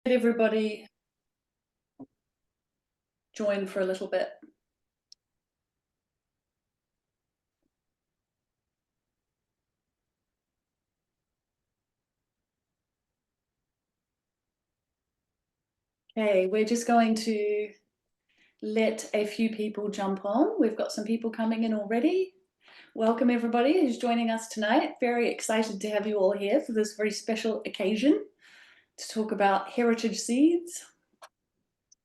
Everybody join for a little bit. Okay, we're just going to let a few people jump on. We've got some people coming in already. Welcome everybody who's joining us tonight. Very excited to have you all here for this very special occasion to talk about heritage seeds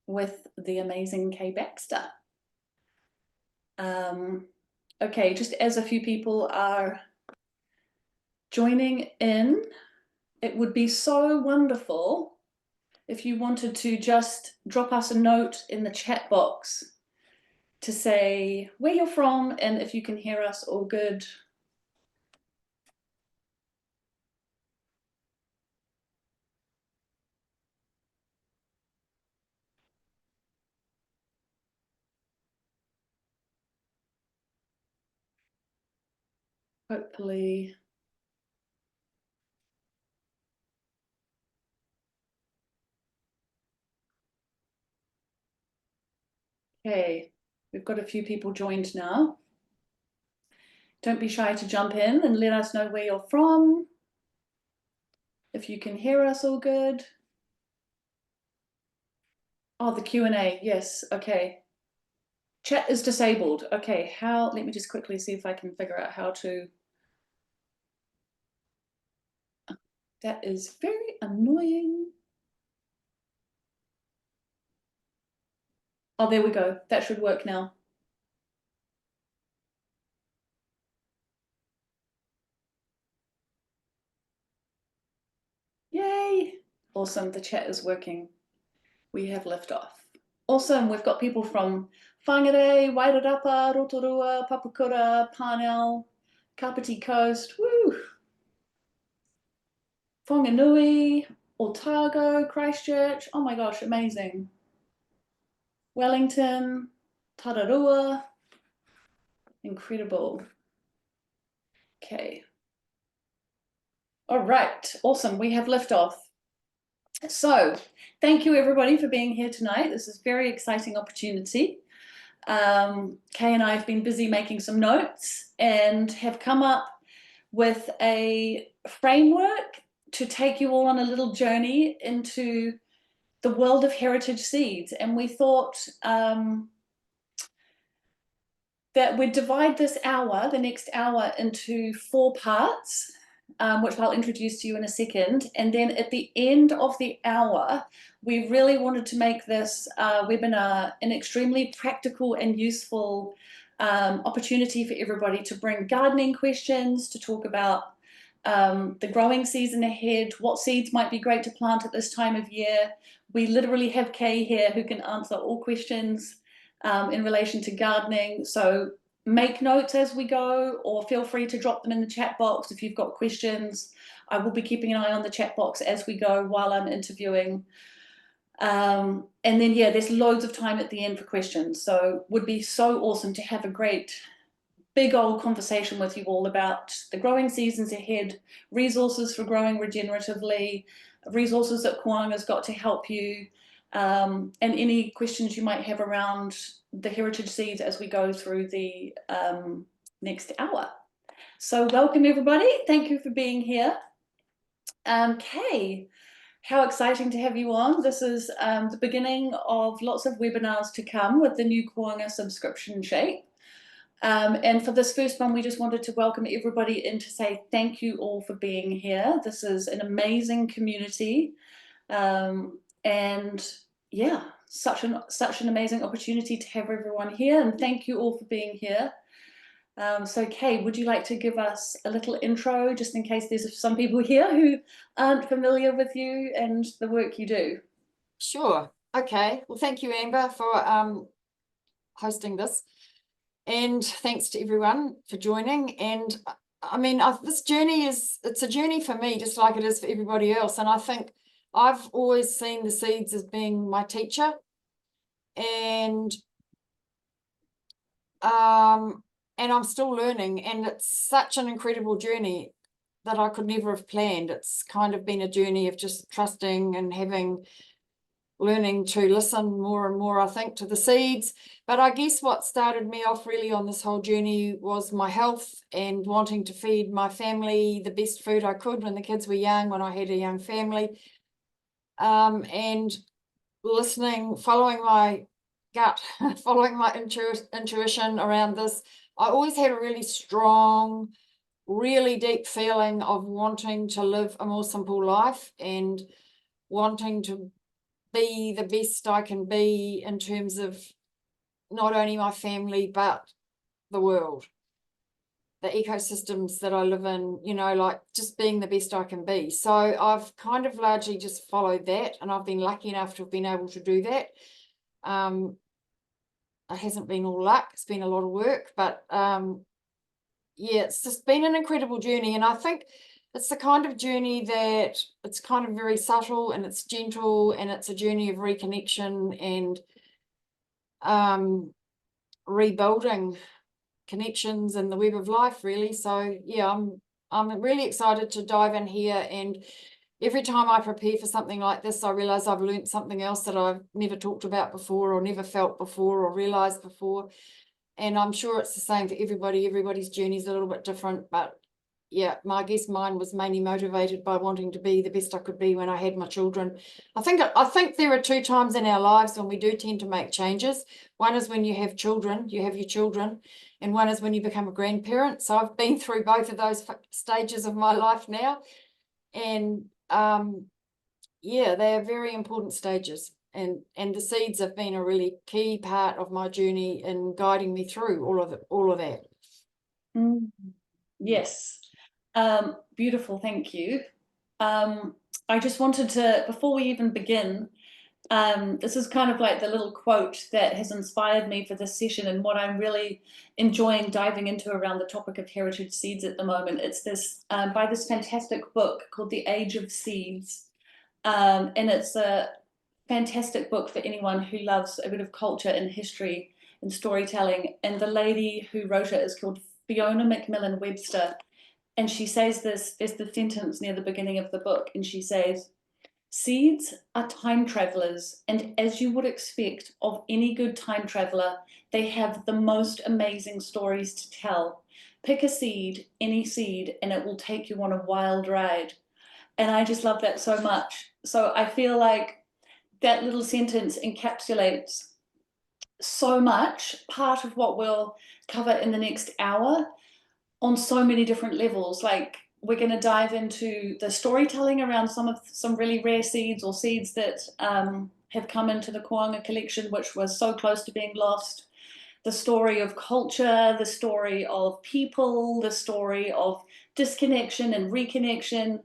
with the amazing Kay Baxter. Okay, just as a few people are joining in, it would be so wonderful if you wanted to just drop us a note in the chat box to say where you're from and if you can hear us all good. Hopefully. Okay, we've got a few people joined now. Don't be shy to jump in and let us know where you're from. If you can hear us all good. Oh, the Q&A, yes, okay. Chat is disabled. Okay, how, let me just quickly see if I can figure out how to. That is very annoying. Oh, there we go. That should work now. Yay! Awesome, the chat is working. We have liftoff. Awesome, we've got people from Whangarei, Wairarapa, Rotorua, Papakura, Parnell, Kapiti Coast, woo! Whanganui, Otago, Christchurch, oh my gosh, amazing. Wellington, Tararua, incredible. Okay. All right, awesome, we have liftoff. So, thank you everybody for being here tonight. This is a very exciting opportunity. Kay and I have been busy making some notes and have come up with a framework to take you all on a little journey into the world of heritage seeds. And we thought that we'd divide this hour, the next hour, into 4 parts, which I'll introduce to you in a second. And then at the end of the hour, we really wanted to make this webinar an extremely practical and useful opportunity for everybody to bring gardening questions, to talk about the growing season ahead, what seeds might be great to plant at this time of year. We literally have Kay here who can answer all questions in relation to gardening. So make notes as we go, or feel free to drop them in the chat box if you've got questions. I will be keeping an eye on the chat box as we go while I'm interviewing. And then, yeah, there's loads of time at the end for questions. So would be so awesome to have a great big old conversation with you all about the growing seasons ahead, resources for growing regeneratively, resources that Koanga's got to help you, and any questions you might have around the heritage seeds as we go through the next hour. So welcome everybody, thank you for being here. Kay, how exciting to have you on. This is the beginning of lots of webinars to come with the new Koanga subscription shape. And for this first one, we just wanted to welcome everybody in to say thank you all for being here. This is an amazing community. And yeah, such an amazing opportunity to have everyone here, and thank you all for being here. So Kay, would you like to give us a little intro, just in case there's some people here who aren't familiar with you and the work you do? Sure. Okay. Well, thank you, Amber, for hosting this. And thanks to everyone for joining. And I mean, this journey it's a journey for me, just like it is for everybody else. And I think I've always seen the seeds as being my teacher. And I'm still learning, and it's such an incredible journey. that I could never have planned. It's kind of been a journey of just trusting and learning to listen more and more, I think, to the seeds. But I guess what started me off really on this whole journey was my health and wanting to feed my family the best food I could when the kids were young, when I had a young family. And listening, following my gut, following my intuition around this. I always had a really strong, really deep feeling of wanting to live a more simple life and wanting to be the best I can be in terms of not only my family, but the world, the ecosystems that I live in, you know, like just being the best I can be. So I've kind of largely just followed that, and I've been lucky enough to have been able to do that. It hasn't been all luck, it's been a lot of work, but yeah, it's just been an incredible journey. And I think it's the kind of journey that it's kind of very subtle and it's gentle, and it's a journey of reconnection and rebuilding connections in the web of life, really. So yeah, I'm really excited to dive in here, and every time I prepare for something like this, I realize I've learned something else that I've never talked about before, or never felt before, or realized before. And I'm sure it's the same for everybody. Everybody's journey is a little bit different, but yeah, I guess mine was mainly motivated by wanting to be the best I could be when I had my children. I think there are two times in our lives when we do tend to make changes. One is when you have children, you have your children, and one is when you become a grandparent. So I've been through both of those stages of my life now, and yeah, they are very important stages. And the seeds have been a really key part of my journey in guiding me through all of that. Yes. Beautiful, thank you. I just wanted to, before we even begin, this is kind of like the little quote that has inspired me for this session, and what I'm really enjoying diving into around the topic of heritage seeds at the moment. It's this by this fantastic book called The Age of Seeds, and it's a fantastic book for anyone who loves a bit of culture and history and storytelling. And the lady who wrote it is called Fiona Macmillan Webster. And she says this, there's the sentence near the beginning of the book, and she says, "Seeds are time travelers, and as you would expect of any good time traveler, they have the most amazing stories to tell. Pick a seed, any seed, and it will take you on a wild ride." And I just love that so much. So I feel like that little sentence encapsulates so much, part of what we'll cover in the next hour on so many different levels. Like, we're going to dive into the storytelling around some really rare seeds, or seeds that have come into the Koanga collection, which was so close to being lost. The story of culture, the story of people, the story of disconnection and reconnection.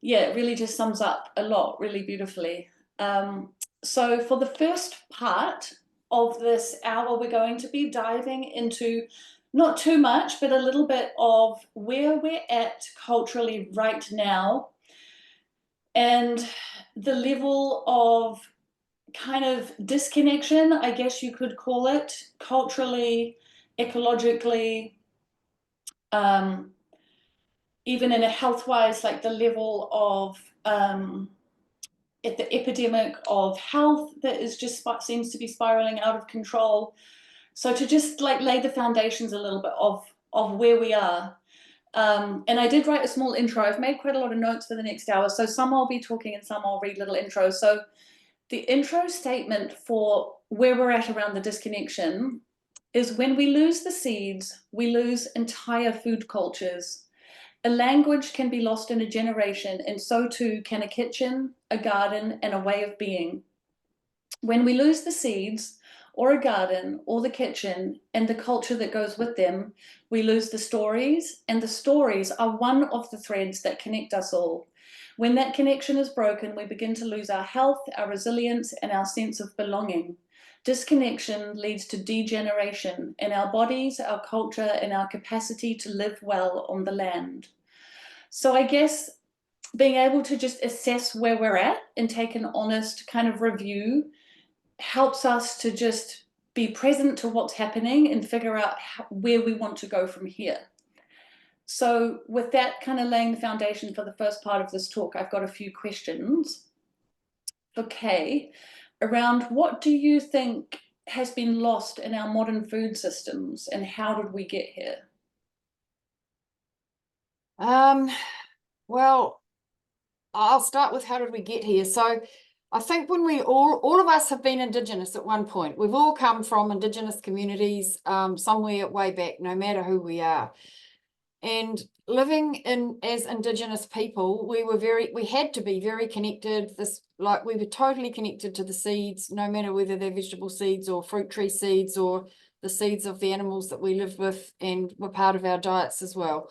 Yeah, it really just sums up a lot really beautifully. So for the first part of this hour, we're going to be diving into not too much, but a little bit of where we're at culturally right now, and the level of kind of disconnection, I guess you could call it, culturally, ecologically, even in a health-wise, like the level of the epidemic of health that is just seems to be spiraling out of control. So to just like lay the foundations a little bit of where we are. And I did write a small intro. I've made quite a lot of notes for the next hour. So some I'll be talking and some I'll read little intros. So the intro statement for where we're at around the disconnection is: when we lose the seeds, we lose entire food cultures. A language can be lost in a generation, and so too can a kitchen, a garden, and a way of being. When we lose the seeds, or a garden, or the kitchen, and the culture that goes with them, we lose the stories, and the stories are one of the threads that connect us all. When that connection is broken, we begin to lose our health, our resilience, and our sense of belonging. Disconnection leads to degeneration in our bodies, our culture, and our capacity to live well on the land. So I guess being able to just assess where we're at and take an honest kind of review helps us to just be present to what's happening and figure out where we want to go from here. So with that kind of laying the foundation for the first part of this talk, I've got a few questions for Kay around what do you think has been lost in our modern food systems and how did we get here? Well, I'll start with how did we get here. So I think when we all of us have been Indigenous at one point. We've all come from Indigenous communities somewhere way back, no matter who we are. And living in as Indigenous people, we had to be very connected. We were totally connected to the seeds, no matter whether they're vegetable seeds or fruit tree seeds or the seeds of the animals that we lived with and were part of our diets as well.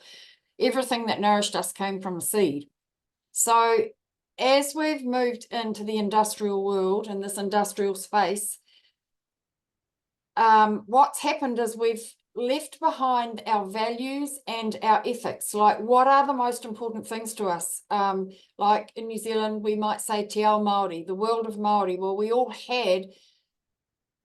Everything that nourished us came from a seed. So as we've moved into the industrial world and this industrial space, what's happened is we've left behind our values and our ethics. Like, what are the most important things to us? Like in New Zealand, we might say Te Ao Māori, the world of Māori. Well, we all had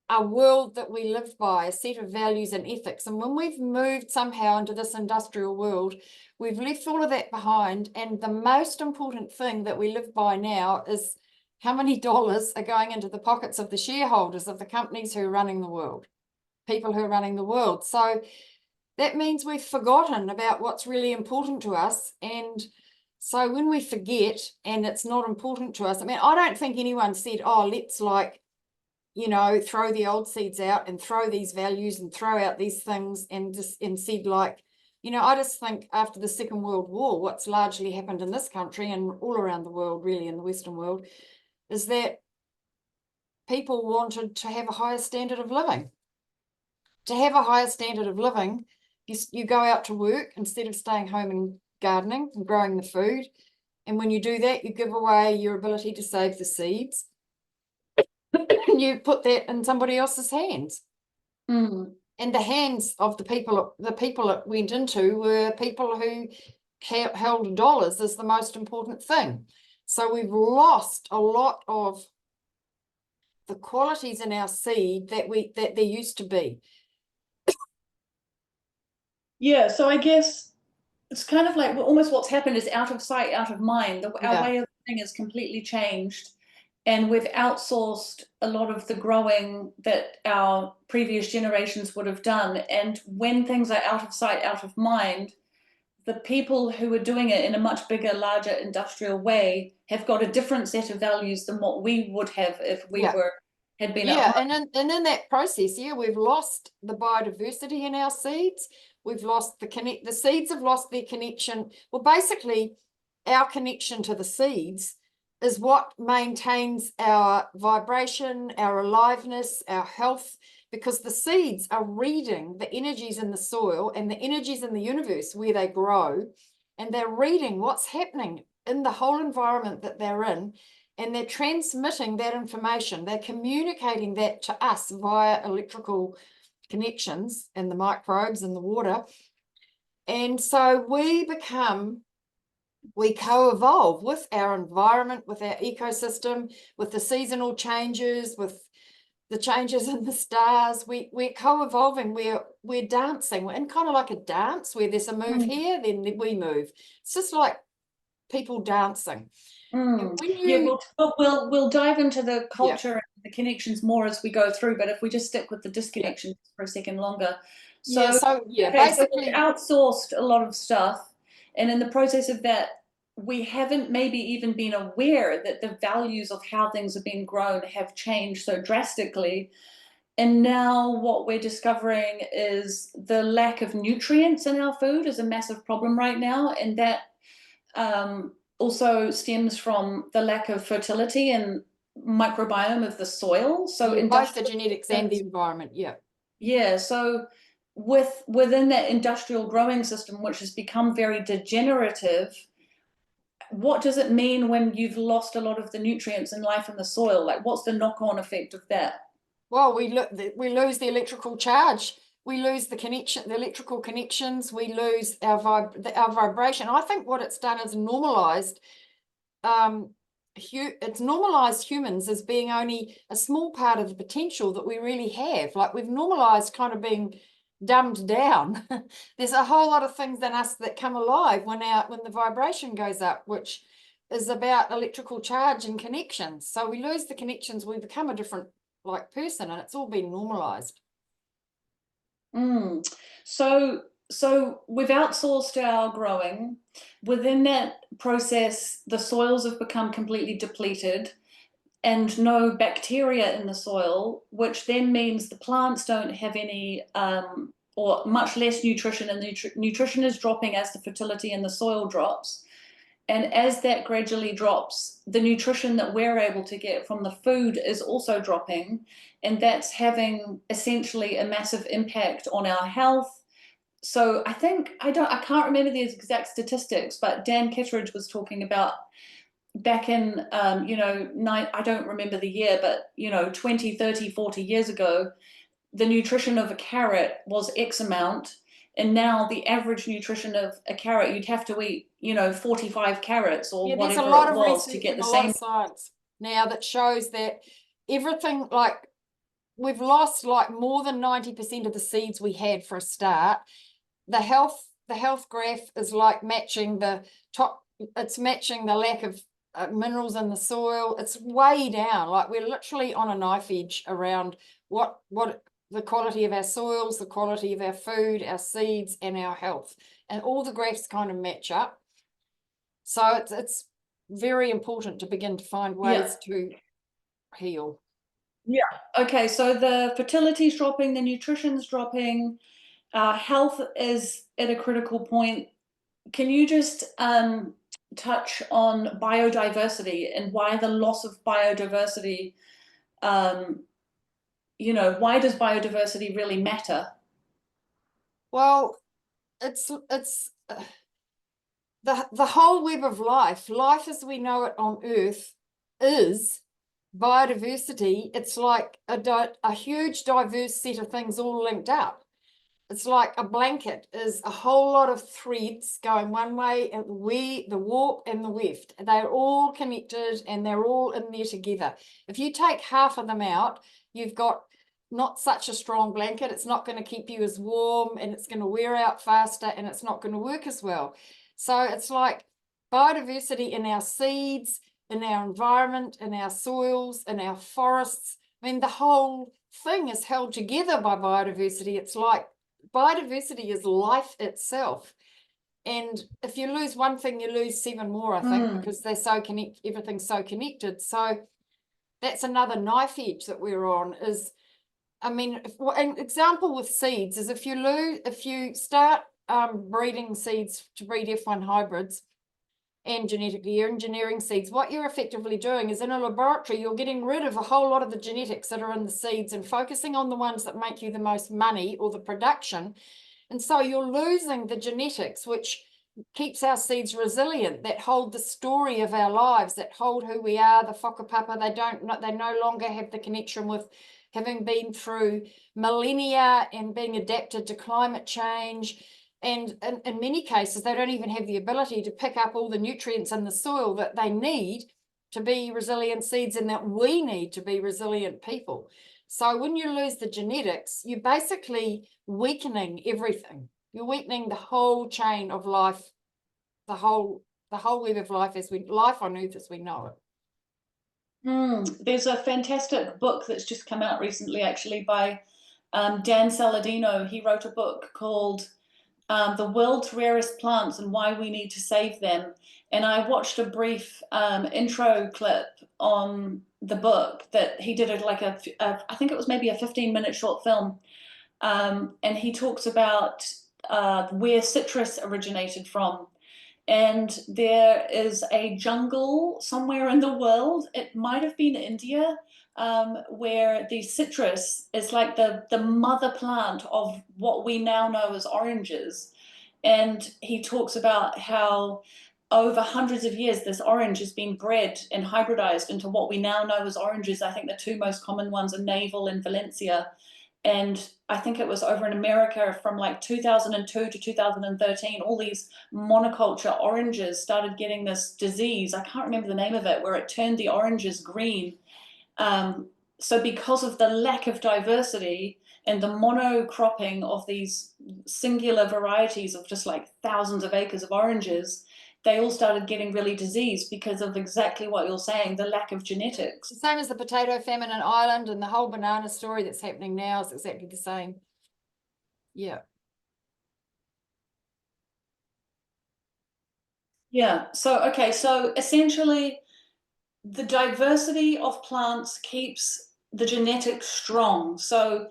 a world that we lived by, a set of values and ethics. And when we've moved somehow into this industrial world, we've left all of that behind. And the most important thing that we live by now is how many dollars are going into the pockets of the shareholders of the companies who are running the world, people who are running the world. So that means we've forgotten about what's really important to us. And so when we forget and it's not important to us, I mean, I don't think anyone said, oh, let's throw the old seeds out and throw these values and throw out these things and said I just think after the Second World War, what's largely happened in this country and all around the world, really in the Western world, is that people wanted to have a higher standard of living. To have a higher standard of living, you go out to work instead of staying home and gardening and growing the food. And when you do that, you give away your ability to save the seeds. And you put that in somebody else's hands. Mm. And the hands of the people it went into were people who held dollars as the most important thing. So we've lost a lot of the qualities in our seed that there used to be. Yeah, so I guess it's kind of like almost what's happened is out of sight, out of mind. Our way of living has completely changed. And we've outsourced a lot of the growing that our previous generations would have done. And when things are out of sight, out of mind, the people who are doing it in a much bigger, larger industrial way have got a different set of values than what we would have if we had been at home. And in that process, we've lost the biodiversity in our seeds. We've lost the seeds have lost their connection. Well, basically, our connection to the seeds is what maintains our vibration, our aliveness, our health, because the seeds are reading the energies in the soil and the energies in the universe where they grow, and they're reading what's happening in the whole environment that they're in, and they're transmitting that information. They're communicating that to us via electrical connections and the microbes in the water. And so we co-evolve with our environment, with our ecosystem, with the seasonal changes, with the changes in the stars. We're co-evolving, we're dancing. We're in kind of like a dance where there's a move here, then we move. It's just like people dancing. We'll dive into the culture and the connections more as we go through, but if we just stick with the disconnection for a second longer. Basically we've outsourced a lot of stuff, and in the process of that, we haven't maybe even been aware that the values of how things are being grown have changed so drastically. And now what we're discovering is the lack of nutrients in our food is a massive problem right now, and that also stems from the lack of fertility and microbiome of the soil. So both the genetics and the environment, so within that industrial growing system, which has become very degenerative, what does it mean when you've lost a lot of the nutrients and life in the soil? Like, what's the knock-on effect of that? Well, we lose the electrical charge. We lose the electrical connections. We lose our vibration. I think what it's done is normalized. It's normalized humans as being only a small part of the potential that we really have. Like, we've normalized kind of being dumbed down. There's a whole lot of things in us that come alive when the vibration goes up, which is about electrical charge and connections. So we lose the connections, we become a different person, and it's all been normalized. So we've outsourced our growing. Within that process, the soils have become completely depleted and no bacteria in the soil, which then means the plants don't have any or much less nutrition, and the nutrition is dropping as the fertility in the soil drops. And as that gradually drops, the nutrition that we're able to get from the food is also dropping. And that's having essentially a massive impact on our health. So I think, I can't remember the exact statistics, but Dan Kittredge was talking about back in, I don't remember the year, but, 20, 30, 40 years ago, the nutrition of a carrot was X amount. And now the average nutrition of a carrot, you'd have to eat, 45 carrots or whatever there's a lot it of was to research get and the a lot same. of science now that shows that everything, we've lost more than 90% of the seeds we had for a start. The health graph is matching the top, it's matching the lack of minerals in the soil. It's way down. We're literally on a knife edge around what the quality of our soils, the quality of our food, our seeds, and our health. And all the graphs kind of match up. So it's very important to begin to find ways to heal. Yeah. Okay. So the fertility's dropping, the nutrition's dropping, health is at a critical point. Can you just touch on biodiversity and why the loss of biodiversity, why does biodiversity really matter? Well, it's the whole web of life as we know it on Earth is biodiversity. It's like a huge diverse set of things all linked up. It's like a blanket is a whole lot of threads going one way, and the warp and the weft. They're all connected and they're all in there together. If you take half of them out, you've got not such a strong blanket. It's not going to keep you as warm, and it's going to wear out faster, and it's not going to work as well. So it's like biodiversity in our seeds, in our environment, in our soils, in our forests. I mean, the whole thing is held together by biodiversity. It's like biodiversity is life itself. And if you lose one thing, you lose seven more, I think, because they're so connected, everything's so connected. So that's another knife edge that we're on is, I mean, an example with seeds is if you start breeding seeds to breed F1 hybrids and genetically engineering seeds, what you're effectively doing is in a laboratory, you're getting rid of a whole lot of the genetics that are in the seeds and focusing on the ones that make you the most money or the production. And so you're losing the genetics, which keeps our seeds resilient, that hold the story of our lives, that hold who we are, the whakapapa. They no longer have the connection with having been through millennia and being adapted to climate change. And in many cases, they don't even have the ability to pick up all the nutrients in the soil that they need to be resilient seeds and that we need to be resilient people. So when you lose the genetics, you're basically weakening everything. You're weakening the whole chain of life, the whole web of life life on Earth as we know it. There's a fantastic book that's just come out recently, actually, by Dan Saladino. He wrote a book called The World's Rarest Plants and Why We Need to Save Them. And I watched a brief intro clip on the book that he did I think it was maybe a 15-minute short film. And he talks about where citrus originated from. And there is a jungle somewhere in the world, it might have been India, where the citrus is like the mother plant of what we now know as oranges. And he talks about how over hundreds of years, this orange has been bred and hybridized into what we now know as oranges. I think the two most common ones are Navel and Valencia. And I think it was over in America from like 2002 to 2013, all these monoculture oranges started getting this disease. I can't remember the name of it, where it turned the oranges green. so because of the lack of diversity and the monocropping of these singular varieties of just like thousands of acres of oranges, they all started getting really diseased because of exactly what you're saying, the lack of genetics. The same as the potato famine in Ireland, and the whole banana story that's happening now is exactly the same. Yeah. Yeah, so okay, so essentially the diversity of plants keeps the genetics strong. So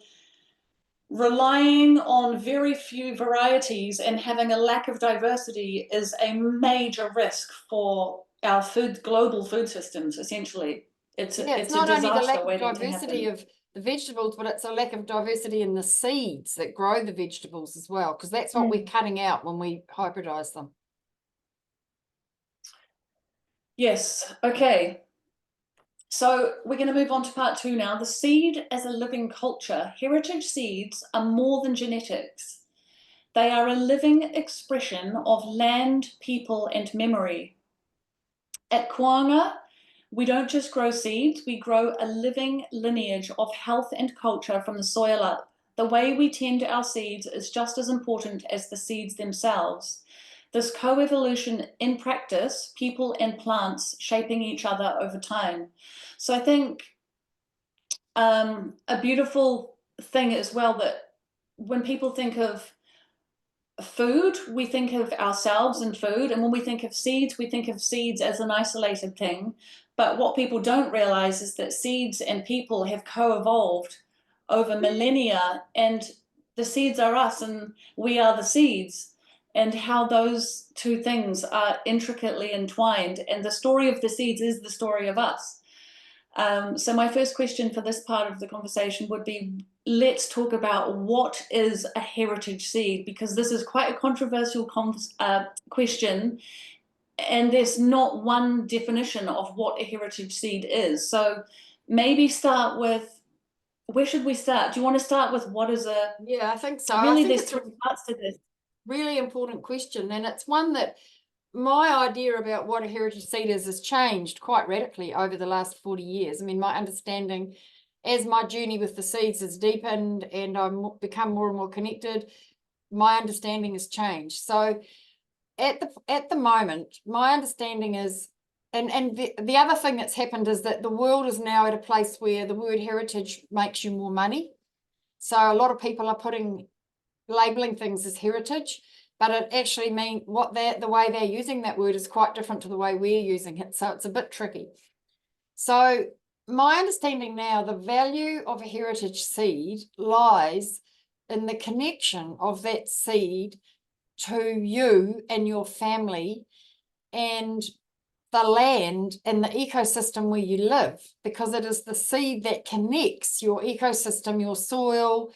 relying on very few varieties and having a lack of diversity is a major risk for our global food systems, essentially. It's It's a not only the lack disaster of waiting to diversity happen. of the vegetables, but it's a lack of diversity in the seeds that grow the vegetables as well, because that's what we're cutting out when we hybridize them. Yes, okay. So we're going to move on to part 2 now. The seed as a living culture. Heritage seeds are more than genetics. They are a living expression of land, people, and memory. At Koanga, we don't just grow seeds, we grow a living lineage of health and culture from the soil up. The way we tend our seeds is just as important as the seeds themselves. This coevolution in practice, people and plants shaping each other over time. So I think a beautiful thing as well that when people think of food, we think of ourselves and food, and when we think of seeds, we think of seeds as an isolated thing. But what people don't realize is that seeds and people have co-evolved over millennia, and the seeds are us and we are the seeds, and how those two things are intricately entwined. And the story of the seeds is the story of us. So my first question for this part of the conversation would be, let's talk about what is a heritage seed, because this is quite a controversial question, and there's not one definition of what a heritage seed is. So maybe start with, where should we start? Do you want to start with what is a... Yeah, I think so. Really, I think there's 3 parts to this. really important question, and it's one that my idea about what a heritage seed is has changed quite radically over the last 40 years. I mean, my understanding as my journey with the seeds has deepened and I've become more and more connected, my understanding has changed. So at the moment, my understanding is, and the other thing that's happened is that the world is now at a place where the word heritage makes you more money. So a lot of people are labeling things as heritage, but it actually means the way they're using that word is quite different to the way we're using it. So it's a bit tricky. So my understanding now, the value of a heritage seed lies in the connection of that seed to you and your family and the land and the ecosystem where you live, because it is the seed that connects your ecosystem, your soil,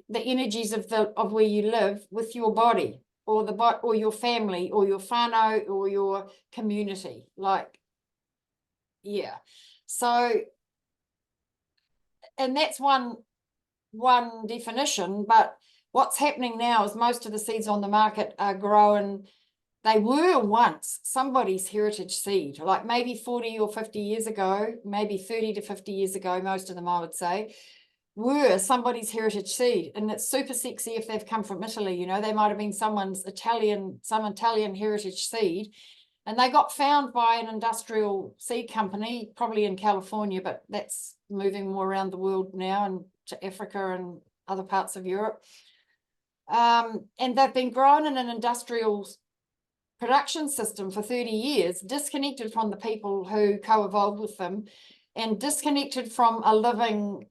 the energies of where you live with your body or your family or your whānau or your community. Like, yeah. So, and that's one definition, but what's happening now is most of the seeds on the market are grown. They were once somebody's heritage seed, like maybe 40 or 50 years ago, maybe 30 to 50 years ago, most of them I would say, were somebody's heritage seed. And it's super sexy if they've come from Italy, you know, they might have been some Italian heritage seed, and they got found by an industrial seed company, probably in California, but that's moving more around the world now and to Africa and other parts of Europe. And they've been grown in an industrial production system for 30 years, disconnected from the people who co-evolved with them and disconnected from a living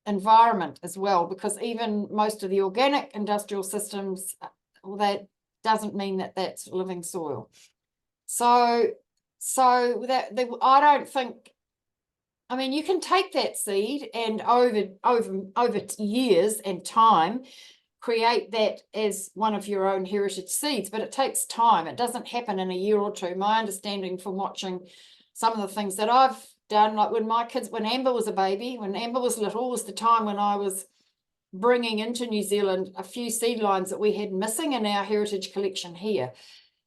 environment as well, because even most of the organic industrial systems, well, that doesn't mean that that's living soil. So that I don't think, I mean, you can take that seed and over years and time create that as one of your own heritage seeds, but it takes time. It doesn't happen in a year or two. My understanding from watching some of the things that I've done, like when Amber was a baby, when Amber was little, was the time when I was bringing into New Zealand a few seed lines that we had missing in our heritage collection here.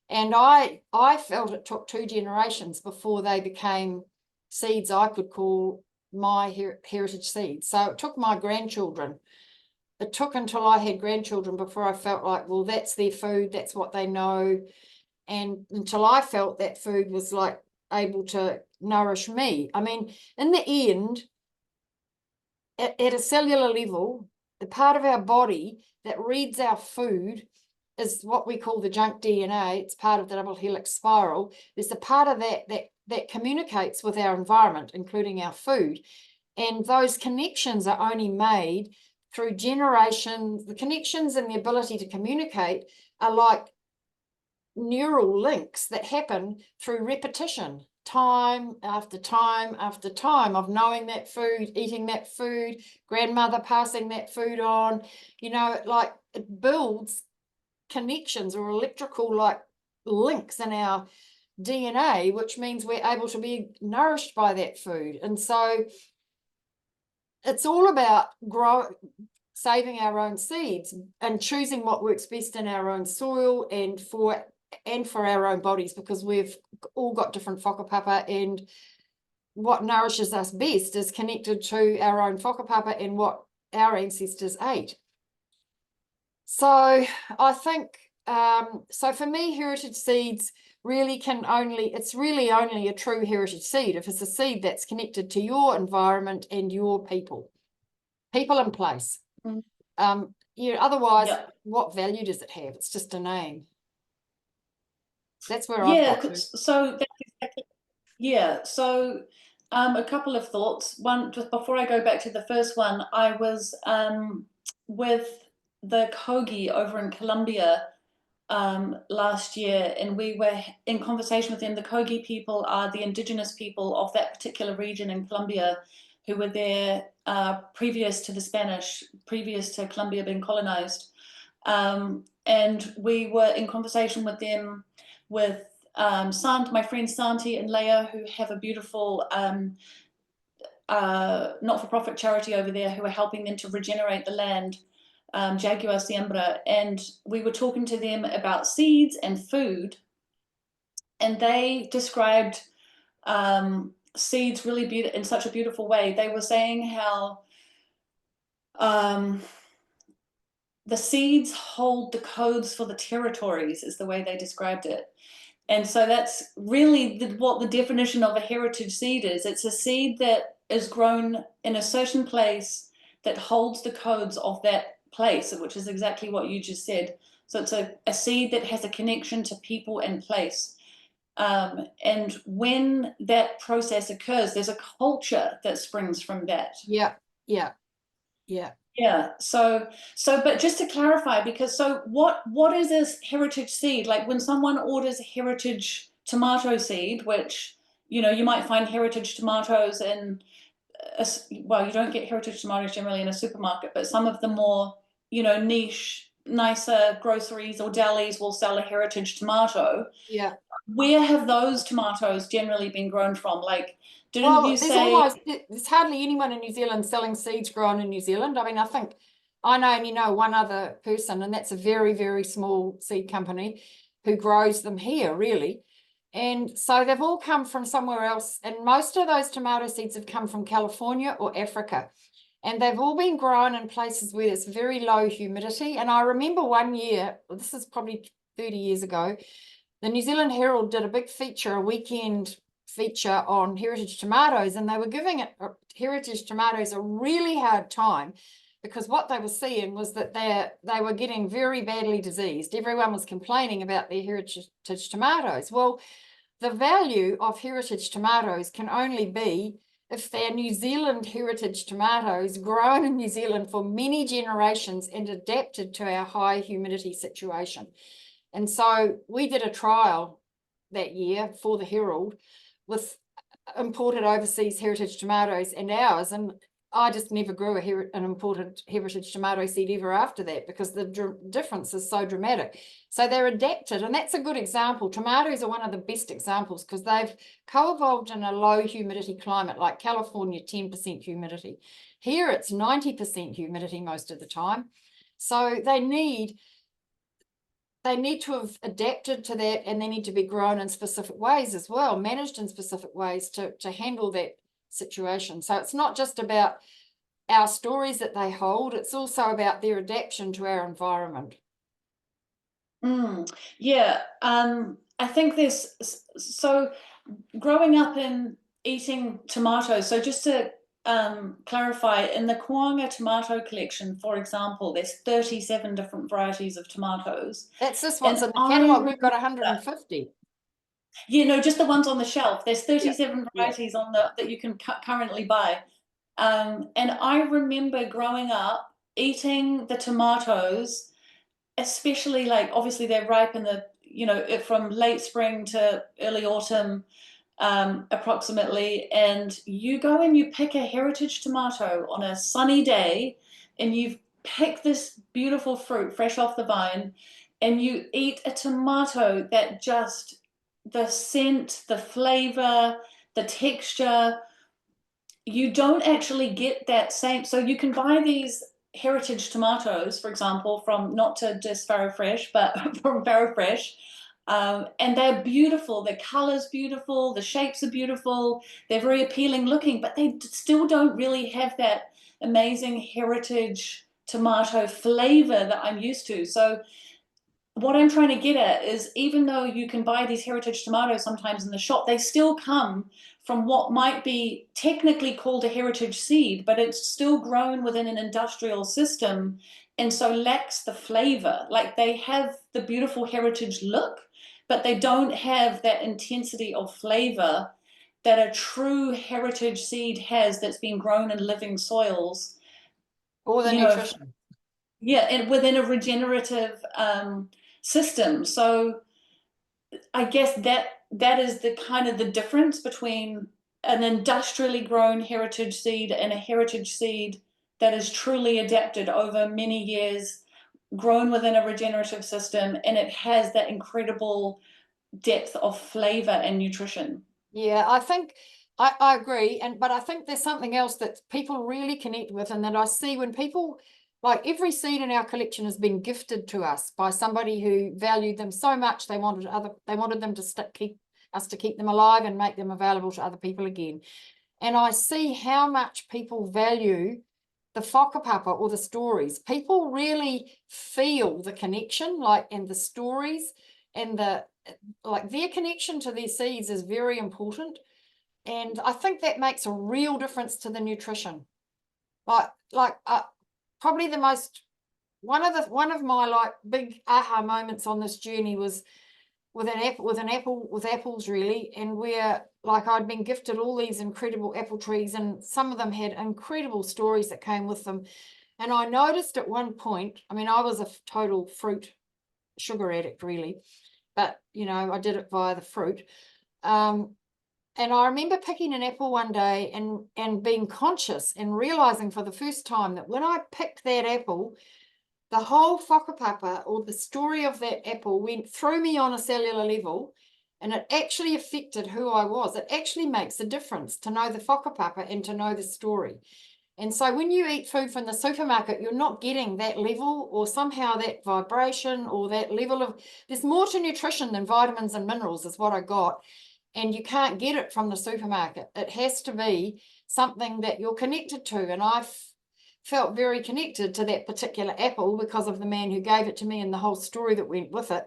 And I felt it took 2 generations before they became seeds I could call my heritage seeds. So it took my grandchildren. It took until I had grandchildren before I felt like, well, that's their food, that's what they know. And until I felt that food was like able to nourish me. I mean, in the end, at a cellular level, the part of our body that reads our food is what we call the junk DNA. It's part of the double helix spiral. There's a part of that communicates with our environment, including our food. And those connections are only made through generations. The connections and the ability to communicate are like neural links that happen through repetition, time after time after time, of knowing that food, eating that food, grandmother passing that food on. You know, like it builds connections or electrical like links in our DNA, which means we're able to be nourished by that food. And so it's all about saving our own seeds and choosing what works best in our own soil and for our own bodies, because we've all got different whakapapa, and what nourishes us best is connected to our own whakapapa and what our ancestors ate. So I think, so for me, heritage seeds really it's really only a true heritage seed if it's a seed that's connected to your environment and your people and place. Otherwise, what value does it have? It's just a name. That's where I've got to. So that's exactly, so a couple of thoughts. One, just before I go back to the first one, I was with the Kogi over in Colombia last year, and we were in conversation with them. The Kogi people are the indigenous people of that particular region in Colombia, who were there previous to the Spanish, previous to Colombia being colonized. And we were in conversation with them, with my friends Santi and Leia, who have a beautiful not-for-profit charity over there, who are helping them to regenerate the land, Jaguar Siembra. And we were talking to them about seeds and food, and they described seeds really in such a beautiful way. They were saying how the seeds hold the codes for the territories, is the way they described it. And so that's really what the definition of a heritage seed is. It's a seed that is grown in a certain place that holds the codes of that place, which is exactly what you just said. So it's a seed that has a connection to people and place. And when that process occurs, there's a culture that springs from that. Yeah. But just to clarify, because what is this heritage seed? Like when someone orders a heritage tomato seed, which, you might find heritage tomatoes in, well, you don't get heritage tomatoes generally in a supermarket, but some of the more, niche, nicer groceries or delis will sell a heritage tomato. Yeah. Where have those tomatoes generally been grown from? Like, there's hardly anyone in New Zealand selling seeds grown in New Zealand. I mean, I think I only know one other person, and that's a very, very small seed company who grows them here, really. And so they've all come from somewhere else. And most of those tomato seeds have come from California or Africa. And they've all been grown in places where there's very low humidity. And I remember one year, this is probably 30 years ago, the New Zealand Herald did a big feature, a weekend feature on heritage tomatoes, and they were giving heritage tomatoes a really hard time, because what they were seeing was that they were getting very badly diseased. Everyone was complaining about their heritage tomatoes. Well, the value of heritage tomatoes can only be if they're New Zealand heritage tomatoes grown in New Zealand for many generations and adapted to our high humidity situation. And so we did a trial that year for the Herald with imported overseas heritage tomatoes and ours, and I just never grew an imported heritage tomato seed ever after that, because the difference is so dramatic. So they're adapted, and that's a good example. Tomatoes are one of the best examples because they've co-evolved in a low humidity climate, like California, 10% humidity. Here it's 90% humidity most of the time. So they need to have adapted to that, and they need to be grown in specific ways as well, managed in specific ways to handle that situation. So it's not just about our stories that they hold, it's also about their adaptation to our environment. Yeah, I think so growing up and eating tomatoes. So just to clarify, in the Koanga tomato collection, for example, there's 37 different varieties of tomatoes. That's this one's And in the catalogue. We've got 150. You know, just the ones on the shelf. There's 37 Yeah. varieties on that you can currently buy. And I remember growing up eating the tomatoes, especially like obviously they're ripe in the, you know, from late spring to early autumn, approximately. And you go and you pick a heritage tomato on a sunny day, and you've picked this beautiful fruit fresh off the vine, and you eat a tomato that just the scent, the flavor, the texture, you don't actually get that same. So you can buy these heritage tomatoes, for example, from, not to diss Farrow Fresh, but from Farrow Fresh. And they're beautiful. The color's beautiful. The shapes are beautiful. They're very appealing looking, but they still don't really have that amazing heritage tomato flavor that I'm used to. So what I'm trying to get at is, even though you can buy these heritage tomatoes sometimes in the shop, they still come from what might be technically called a heritage seed, but it's still grown within an industrial system, and so lacks the flavor. Like, they have the beautiful heritage look, but they don't have that intensity of flavor that a true heritage seed has, that's been grown in living soils. Or the nutrition. Yeah, and within a regenerative system. So I guess that is the kind of the difference between an industrially grown heritage seed and a heritage seed that is truly adapted over many years, grown within a regenerative system, and it has that incredible depth of flavor and nutrition. Yeah, I think I agree. But I think there's something else that people really connect with, and that I see when people, like, every seed in our collection has been gifted to us by somebody who valued them so much they wanted them to keep them alive and make them available to other people again. And I see how much people value the whakapapa or the stories. People really feel the connection, like, and the stories, and their connection to their seeds is very important. And I think that makes a real difference to the nutrition. Probably one of my like big aha moments on this journey was with apples, really. And where, like, I'd been gifted all these incredible apple trees, and some of them had incredible stories that came with them. And I noticed at one point, I mean, I was a total fruit sugar addict, really, but you know, I did it via the fruit. And I remember picking an apple one day and being conscious and realizing for the first time that when I picked that apple, the whole whakapapa, or the story of that apple, went through me on a cellular level, and it actually affected who I was. It actually makes a difference to know the whakapapa and to know the story. And so when you eat food from the supermarket, you're not getting that level, or somehow that vibration, or that level of, there's more to nutrition than vitamins and minerals, is what I got. And you can't get it from the supermarket. It has to be something that you're connected to. And I felt very connected to that particular apple because of the man who gave it to me and the whole story that went with it.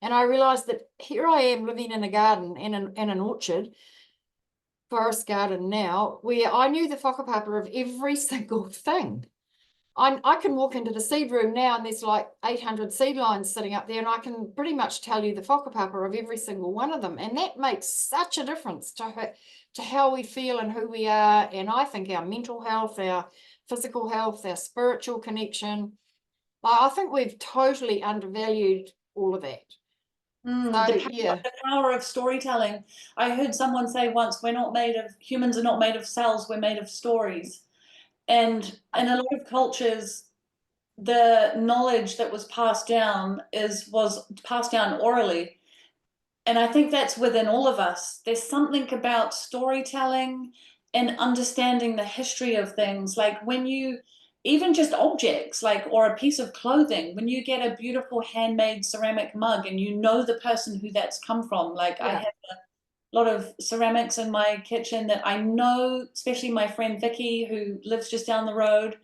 And I realized that here I am living in a garden and an orchard, forest garden now, where I knew the whakapapa of every single thing. I can walk into the seed room now, and there's like 800 seed lines sitting up there, and I can pretty much tell you the whakapapa of every single one of them. And that makes such a difference to how we feel and who we are. And I think our mental health, our physical health, our spiritual connection, I think we've totally undervalued all of that. The power of storytelling. I heard someone say once, humans are not made of cells, we're made of stories. And in a lot of cultures, the knowledge that was passed down was passed down orally. And I think that's within all of us. There's something about storytelling and understanding the history of things. Like, when you, even just objects, like, or a piece of clothing, when you get a beautiful handmade ceramic mug and you know the person who that's come from. Like, I have lot of ceramics in my kitchen that I know, especially my friend Vicky, who lives just down the road.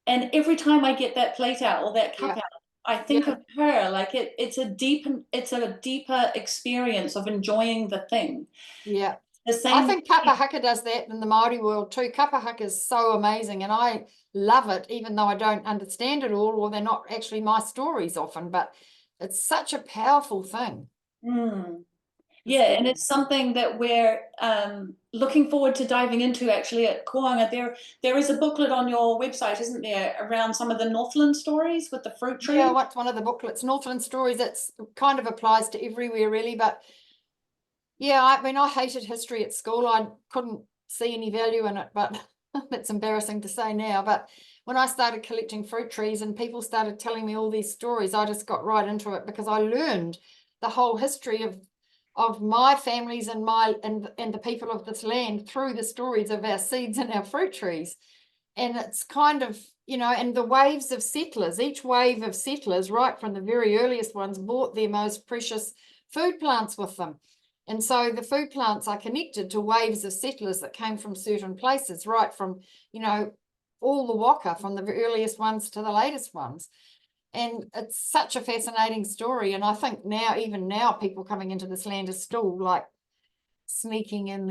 And every time I get that plate out or that cup Yeah, out, I think yeah, of her. Like it's a deeper experience of enjoying the thing. yeah. The I same with think kapa haka does that in the Māori world too. Kapa haka is so amazing, and I love it, even though I don't understand it all, or they're not actually my stories often, but it's such a powerful thing. Mm. It's Yeah, and really, it's something that we're looking forward to diving into actually at Koanga. There is a booklet on your website, isn't there, around some of the Northland stories with the fruit yeah, trees? what's one of the booklets, Northland Stories, it's kind of applies to everywhere really, but yeah, I mean, I hated history at school. I couldn't see any value in it, but that's embarrassing to say now. But when I started collecting fruit trees and people started telling me all these stories, I just got right into it because I learned the whole history of my families and and the people of this land through the stories of our seeds and our fruit trees. And it's kind of, you know, and the waves of settlers, each wave of settlers, right from the very earliest ones, brought their most precious food plants with them. And so the food plants are connected to waves of settlers that came from certain places, right from, you know, all the waka, from the earliest ones to the latest ones. And it's such a fascinating story. And I think now, even now, people coming into this land are still like sneaking in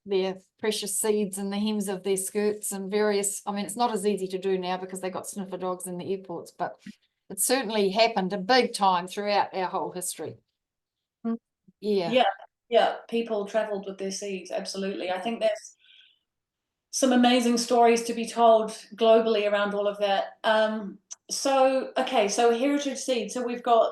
their precious seeds in the hems of their skirts and various, I mean, it's not as easy to do now because they got sniffer dogs in the airports, but it certainly happened a big time throughout our whole history. Mm. Yeah. Yeah, yeah, people traveled with their seeds, absolutely. I think there's some amazing stories to be told globally around all of that. Okay, so heritage seeds. So we've got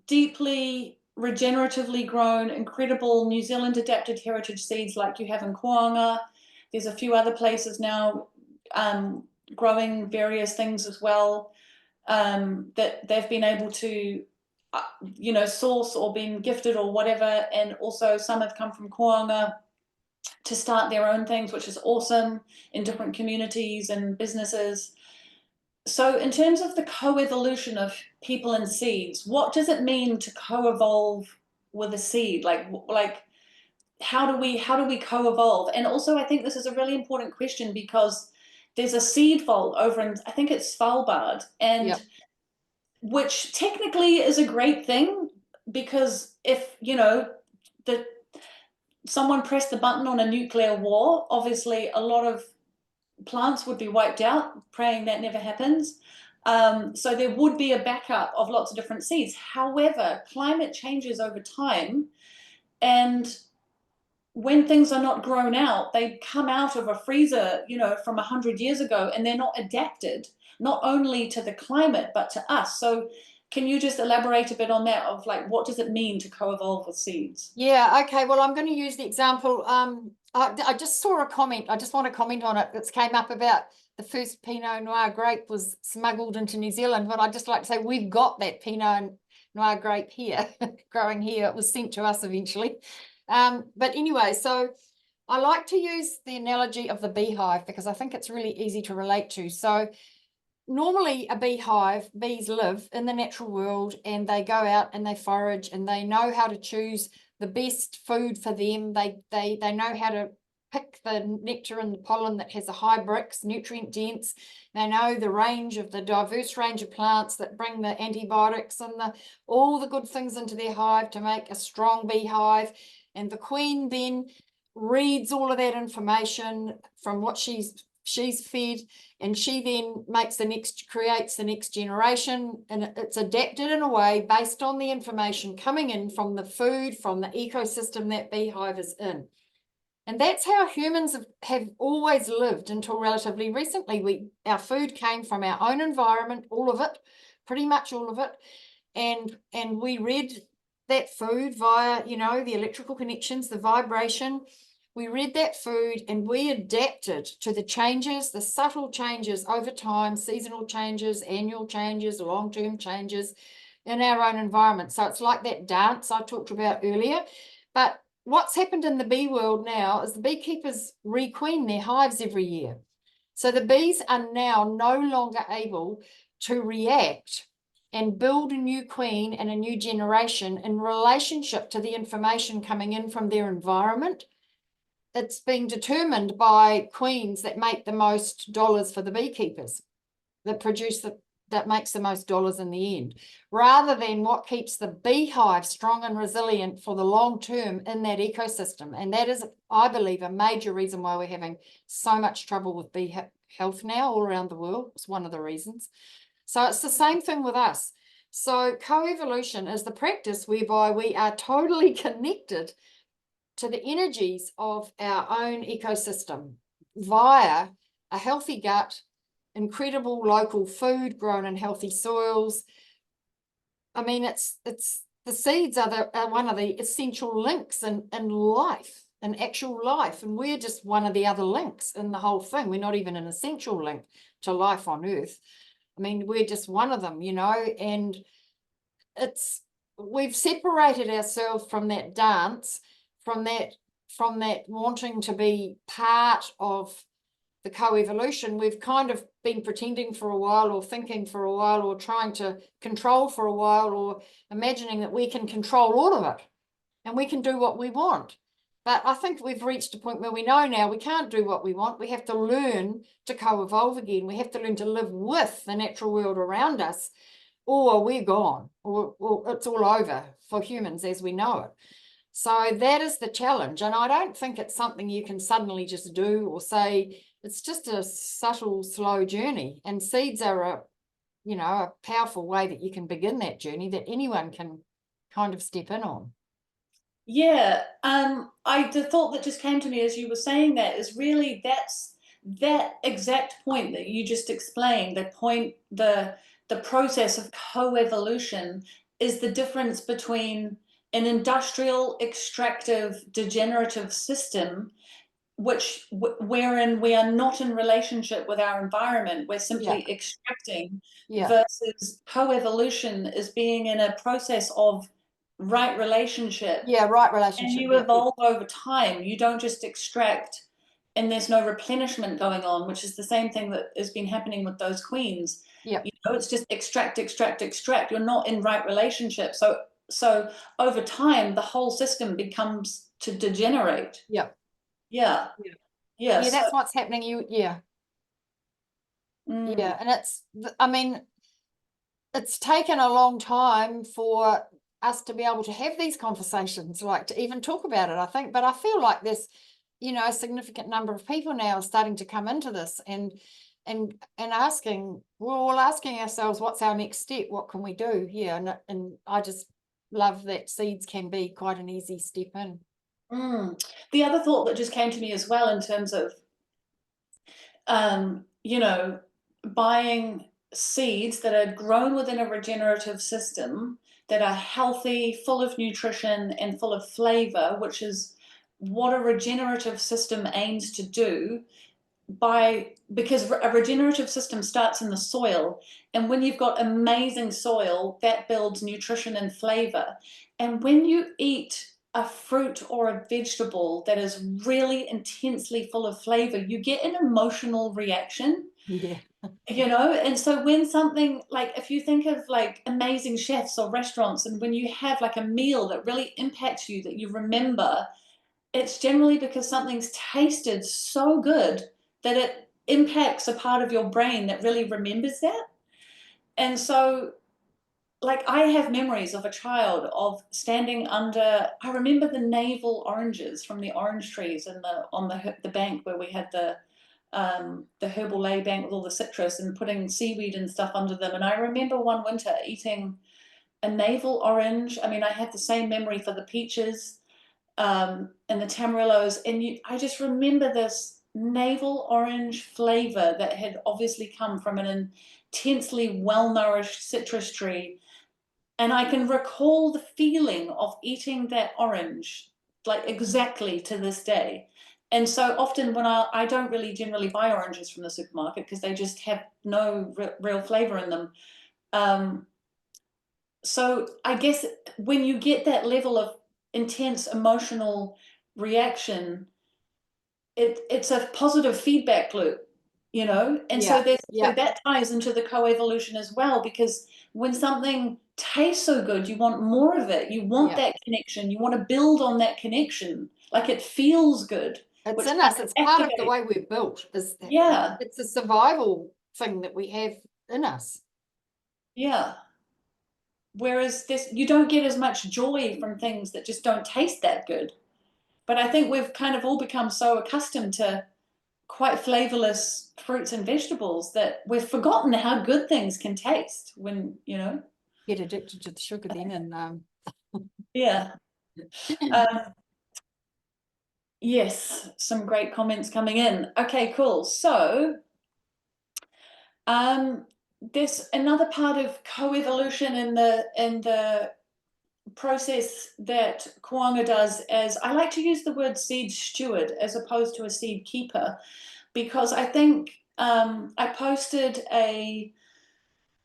deeply regeneratively grown, incredible New Zealand adapted heritage seeds like you have in Koanga. There's a few other places now growing various things as well that they've been able to, source or been gifted or whatever. And also some have come from Koanga to start their own things, which is awesome in different communities and businesses. So in terms of the coevolution of people and seeds, what does it mean to co-evolve with a seed? Like how do we co-evolve? And also I think this is a really important question because there's a seed vault over in, I think it's Svalbard, and Yep. which technically is a great thing because if, the someone pressed the button on a nuclear war, obviously a lot of plants would be wiped out, praying that never happens. So there would be a backup of lots of different seeds. However, climate changes over time, and when things are not grown out, they come out of a freezer, from 100 years ago, and they're not adapted, not only to the climate, but to us. So can you just elaborate a bit on that of like, what does it mean to co-evolve with seeds? Yeah, okay. Well, I'm going to use the example. I just saw a comment. I just want to comment on it. It's came up about the first Pinot Noir grape was smuggled into New Zealand, but I'd just like to say we've got that Pinot Noir grape here, growing here. It was sent to us eventually. But anyway, so I like to use the analogy of the beehive because I think it's really easy to relate to. So normally a beehive, bees live in the natural world and they go out and they forage and they know how to choose the best food for them. They know how to pick the nectar and the pollen that has a high Brix, nutrient dense. They know the diverse range of plants that bring the antibiotics and all the good things into their hive to make a strong beehive. And the queen then reads all of that information from what she's fed, and she then creates the next generation, and it's adapted in a way based on the information coming in from the food, from the ecosystem that beehive is in. And that's how humans have always lived until relatively recently. Our food came from our own environment, all of it, pretty much all of it, and we read that food via, the electrical connections, the vibration. We read that food and we adapted to the changes, the subtle changes over time, seasonal changes, annual changes, long-term changes in our own environment. So it's like that dance I talked about earlier. But what's happened in the bee world now is the beekeepers requeen their hives every year. So the bees are now no longer able to react and build a new queen and a new generation in relationship to the information coming in from their environment. It's being determined by queens that make the most dollars for the beekeepers, that makes the most dollars in the end, rather than what keeps the beehive strong and resilient for the long term in that ecosystem. And that is, I believe, a major reason why we're having so much trouble with bee health now all around the world. It's one of the reasons. So it's the same thing with us. So coevolution is the practice whereby we are totally connected to the energies of our own ecosystem via a healthy gut, incredible local food grown in healthy soils. I mean, it's the seeds are one of the essential links in life, in actual life, and we're just one of the other links in the whole thing. We're not even an essential link to life on Earth. I mean, we're just one of them, you know, and we've separated ourselves from that dance, from that wanting to be part of the coevolution. We've kind of been pretending for a while, or thinking for a while, or trying to control for a while, or imagining that we can control all of it and we can do what we want. But I think we've reached a point where we know now we can't do what we want. We have to learn to co-evolve again. We have to learn to live with the natural world around us, or we're gone, or it's all over for humans as we know it. So that is the challenge. And I don't think it's something you can suddenly just do or say. It's just a subtle, slow journey. And seeds are a powerful way that you can begin that journey, that anyone can kind of step in on. Yeah, the thought that just came to me as you were saying that is really that's that exact point that you just explained. The process of coevolution is the difference between an industrial, extractive, degenerative system, wherein we are not in relationship with our environment. We're simply extracting, versus coevolution is being in a process of right relationship. Yeah, right relationship. And you evolve over time. You don't just extract and there's no replenishment going on, which is the same thing that has been happening with those queens. Yeah. You know, it's just extract, extract, extract. You're not in right relationship. So over time, the whole system becomes to degenerate. Yeah. Yeah. Yeah. Yeah. Yeah, that's what's happening. Yeah. Yeah. And I mean, it's taken a long time for us to be able to have these conversations, like to even talk about it, I think. But I feel like there's, a significant number of people now are starting to come into this and asking, we're all asking ourselves, what's our next step? What can we do? Yeah. And I just love that seeds can be quite an easy step in. The other thought that just came to me as well, in terms of, buying seeds that are grown within a regenerative system, that are healthy, full of nutrition and full of flavor, which is what a regenerative system aims to do, because a regenerative system starts in the soil, and when you've got amazing soil, that builds nutrition and flavor. And when you eat a fruit or a vegetable that is really intensely full of flavor, you get an emotional reaction. Yeah. And so when something, like, if you think of like amazing chefs or restaurants, and when you have like a meal that really impacts you, that you remember, it's generally because something's tasted so good that it impacts a part of your brain that really remembers that. And so, like, I have memories of a child of standing under, I remember the navel oranges from the orange trees on the bank where we had the herbal lay bank with all the citrus, and putting seaweed and stuff under them. And I remember one winter eating a navel orange. I mean, I had the same memory for the peaches and the tamarillos. And I just remember this navel orange flavor that had obviously come from an intensely well-nourished citrus tree. And I can recall the feeling of eating that orange, like, exactly to this day. And so often when I don't really generally buy oranges from the supermarket, because they just have no real flavor in them. So I guess when you get that level of intense emotional reaction, it's a positive feedback loop. you know? And Yeah, so there's, yeah, so that ties into the coevolution as well, because when something tastes so good, you want more of it. You want yeah. that connection. You want to build on that connection. Like it feels good, It's which in kind us. of It's part of the activates. way we're built. Is that Yeah, it's a survival thing that we have in us. yeah. Whereas this, you don't get as much joy from things that just don't taste that good. But I think we've kind of all become so accustomed to quite flavorless fruits and vegetables that we've forgotten how good things can taste when, you know. Get addicted to the sugar then, and Yeah. Yes, some great comments coming in. Okay, cool. So, there's another part of coevolution in the process that Koanga does, as I like to use the word seed steward as opposed to a seed keeper, because I think I posted a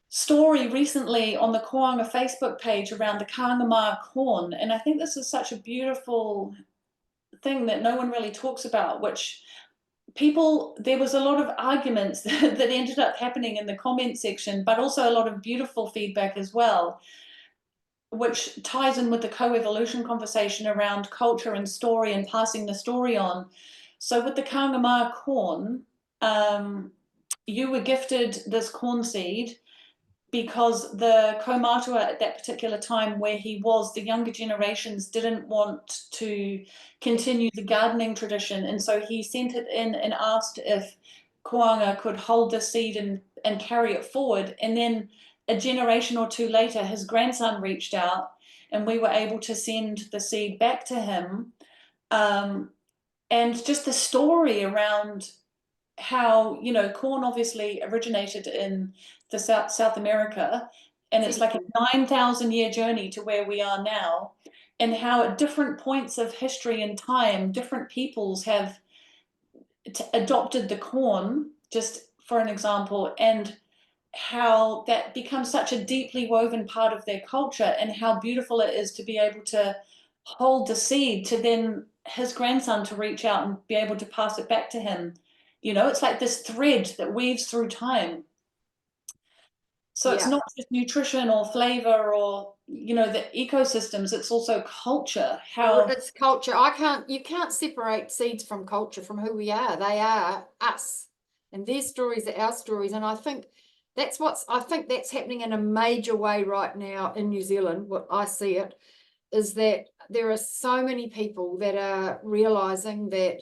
story recently on the Koanga Facebook page around the Kāngamā corn, and I think this is such a beautiful thing that no one really talks about, which people, there was a lot of arguments that ended up happening in the comment section, but also a lot of beautiful feedback as well, which ties in with the co-evolution conversation around culture and story and passing the story on. So with the Kāngamā corn, you were gifted this corn seed because the kaumatua at that particular time where he was, the younger generations didn't want to continue the gardening tradition. And so he sent it in and asked if Koanga could hold the seed and carry it forward. And then a generation or two later, his grandson reached out and we were able to send the seed back to him. And just the story around how, you know, corn obviously originated in the South America, and it's like a 9,000-year journey to where we are now, and how at different points of history and time different peoples have adopted the corn, just for an example, and how that becomes such a deeply woven part of their culture, and how beautiful it is to be able to hold the seed to then his grandson to reach out and be able to pass it back to him. You know, it's like this thread that weaves through time. So it's yeah. not just nutrition or flavor or, you know, the ecosystems, it's also culture. How, It's culture. You can't separate seeds from culture, from who we are. They are us, and their stories are our stories. And I think I think that's happening in a major way right now in New Zealand. What I see it is that there are so many people that are realizing that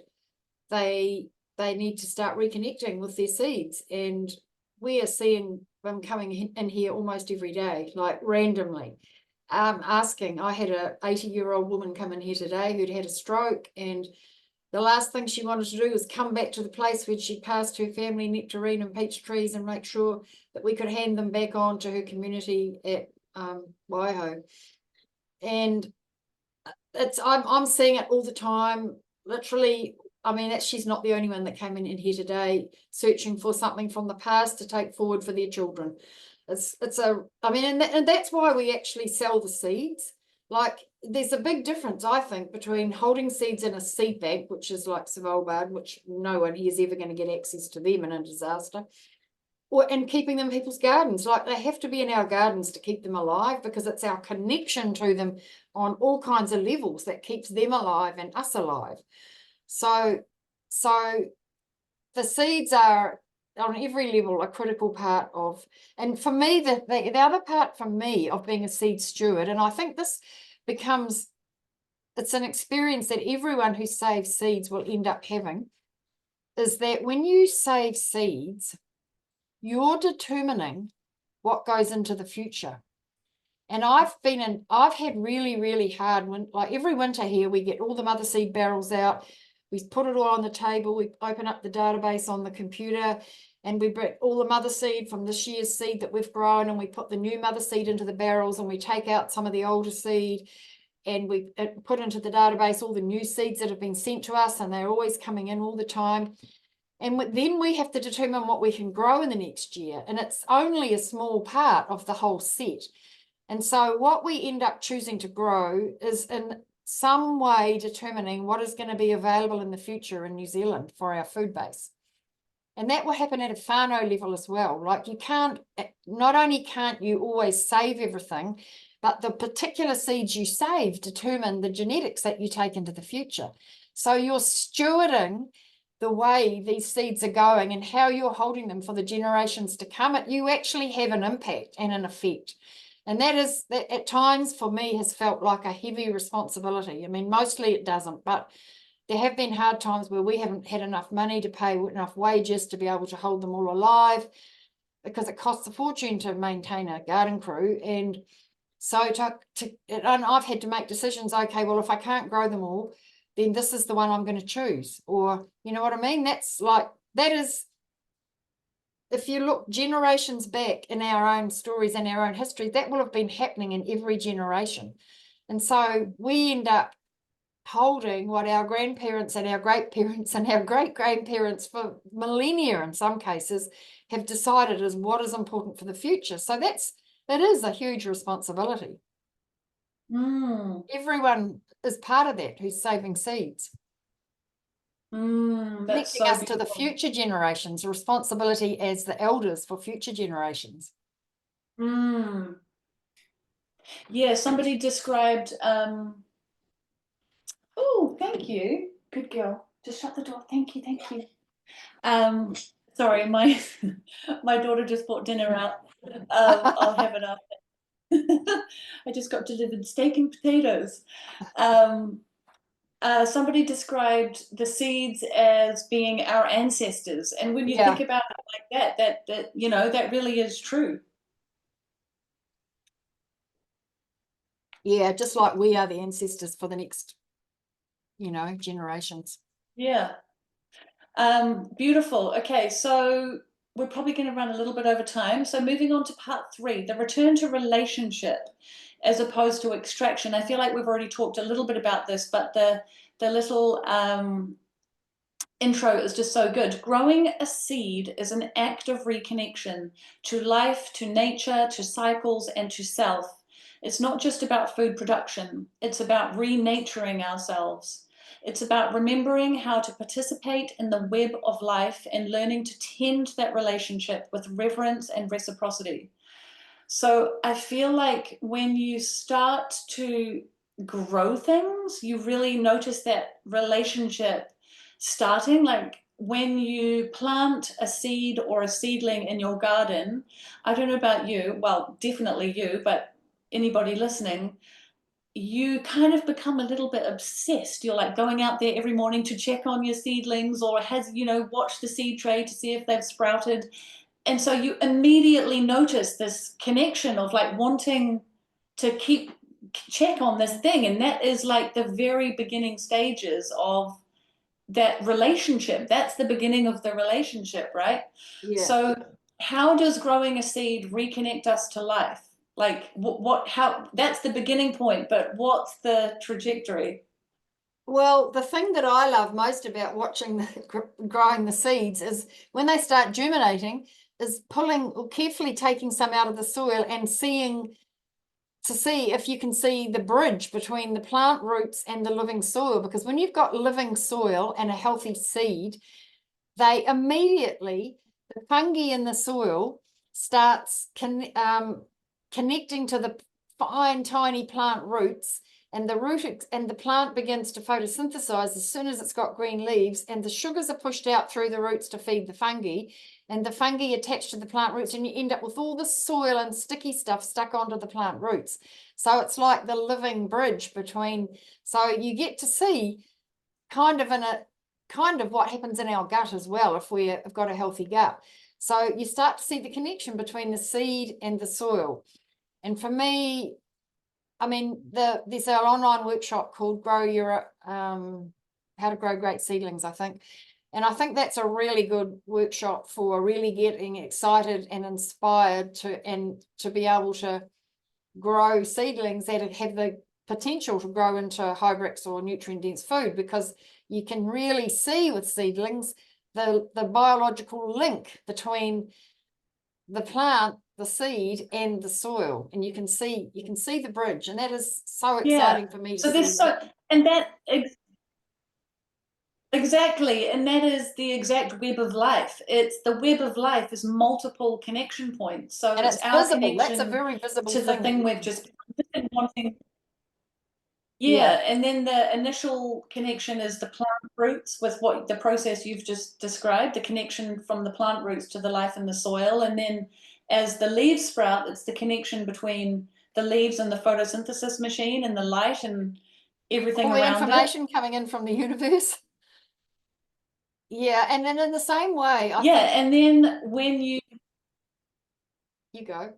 they need to start reconnecting with their seeds, and we are seeing them coming in here almost every day, like randomly. Asking. I had a 80-year-old woman come in here today who'd had a stroke, and the last thing she wanted to do was come back to the place where she passed her family nectarine and peach trees and make sure that we could hand them back on to her community at Waiho. And I'm seeing it all the time, literally. I mean, she's not the only one that came in here today searching for something from the past to take forward for their children. I mean, and that's why we actually sell the seeds. Like, there's a big difference, I think, between holding seeds in a seed bank, which is like Svalbard, which no one here is ever going to get access to them in a disaster, and keeping them in people's gardens. Like, they have to be in our gardens to keep them alive, because it's our connection to them on all kinds of levels that keeps them alive and us alive. So the seeds are on every level a critical part of, and for me, the other part for me of being a seed steward, and I think this becomes, it's an experience that everyone who saves seeds will end up having, is that when you save seeds, you're determining what goes into the future. And I've had really, really hard, like every winter here, we get all the mother seed barrels out. We put it all on the table. We open up the database on the computer, and we bring all the mother seed from this year's seed that we've grown, and we put the new mother seed into the barrels, and we take out some of the older seed, and we put into the database all the new seeds that have been sent to us, and they're always coming in all the time. And then we have to determine what we can grow in the next year, and it's only a small part of the whole set. And so what we end up choosing to grow is in some way determining what is going to be available in the future in New Zealand for our food base. And that will happen at a whānau level as well. Like you can't, not only can't you always save everything, but the particular seeds you save determine the genetics that you take into the future. So you're stewarding the way these seeds are going and how you're holding them for the generations to come. You actually have an impact and an effect. And that at times for me has felt like a heavy responsibility. I mean, mostly it doesn't, but there have been hard times where we haven't had enough money to pay enough wages to be able to hold them all alive, because it costs a fortune to maintain a garden crew. And so and I've had to make decisions. Okay, well, if I can't grow them all, then this is the one I'm going to choose. Or, you know what I mean? That is, if you look generations back in our own stories and our own history, that will have been happening in every generation. And so we end up holding what our grandparents and our great-parents and our great-grandparents for millennia in some cases have decided is what is important for the future. So that is a huge responsibility. Everyone is part of that who's saving seeds. That's Connecting so us beautiful. to the future generations, responsibility as the elders for future generations. Yeah, somebody described oh, thank you. Good girl. Just shut the door. Thank you, thank you. Sorry, my my daughter just brought dinner out. I'll have it after. I just got delivered steak and potatoes. Somebody described the seeds as being our ancestors, and when you think about it like that you know, that really is true. Yeah, just like we are the ancestors for the next, you know, generations. Yeah. Beautiful. Okay, so we're probably going to run a little bit over time. So moving on to part 3, the return to relationship as opposed to extraction. I feel like we've already talked a little bit about this, but the little intro is just so good. Growing a seed is an act of reconnection to life, to nature, to cycles, and to self. It's not just about food production. It's about renaturing ourselves. It's about remembering how to participate in the web of life and learning to tend that relationship with reverence and reciprocity. So I feel like when you start to grow things, you really notice that relationship starting. Like when you plant a seed or a seedling in your garden, I don't know about you, well, definitely you, but anybody listening, you kind of become a little bit obsessed. You're like going out there every morning to check on your seedlings, or you know, watch the seed tray to see if they've sprouted. And so you immediately notice this connection of like wanting to check on this thing. And that is like the very beginning stages of that relationship. That's the beginning of the relationship, right? Yeah. So how does growing a seed reconnect us to life? Like how, that's the beginning point, but what's the trajectory? Well, the thing that I love most about watching growing the seeds is when they start germinating, is pulling or carefully taking some out of the soil and see if you can see the bridge between the plant roots and the living soil. Because when you've got living soil and a healthy seed, they immediately, the fungi in the soil starts connecting to the fine, tiny plant roots, and the plant begins to photosynthesize as soon as it's got green leaves, and the sugars are pushed out through the roots to feed the fungi, and the fungi attach to the plant roots, and you end up with all the soil and sticky stuff stuck onto the plant roots. So it's like the living bridge between, so you get to see kind of what happens in our gut as well if we have got a healthy gut. So you start to see the connection between the seed and the soil. And for me, I mean, there's our online workshop called How to Grow Great Seedlings, I think. And I think that's a really good workshop for really getting excited and inspired to be able to grow seedlings that have the potential to grow into hybrids or nutrient-dense food, because you can really see with seedlings the biological link between the plant, the seed, and the soil, and you can see the bridge, and that is so exciting for me. So there's and Exactly, and that is the exact web of life. It's the web of life is multiple connection points. So And it's it's our visible. That's a connection very visible to the thing that thing you we've can, just been wanting. yeah. Yeah, and then the initial connection is the plant roots with what the process you've just described, the connection from the plant roots to the life in the soil. And then as the leaves sprout, it's the connection between the leaves and the photosynthesis machine and the light and everything All the around it. information coming in from the universe. Yeah, and then in the same way, I Yeah, think and then when you you go.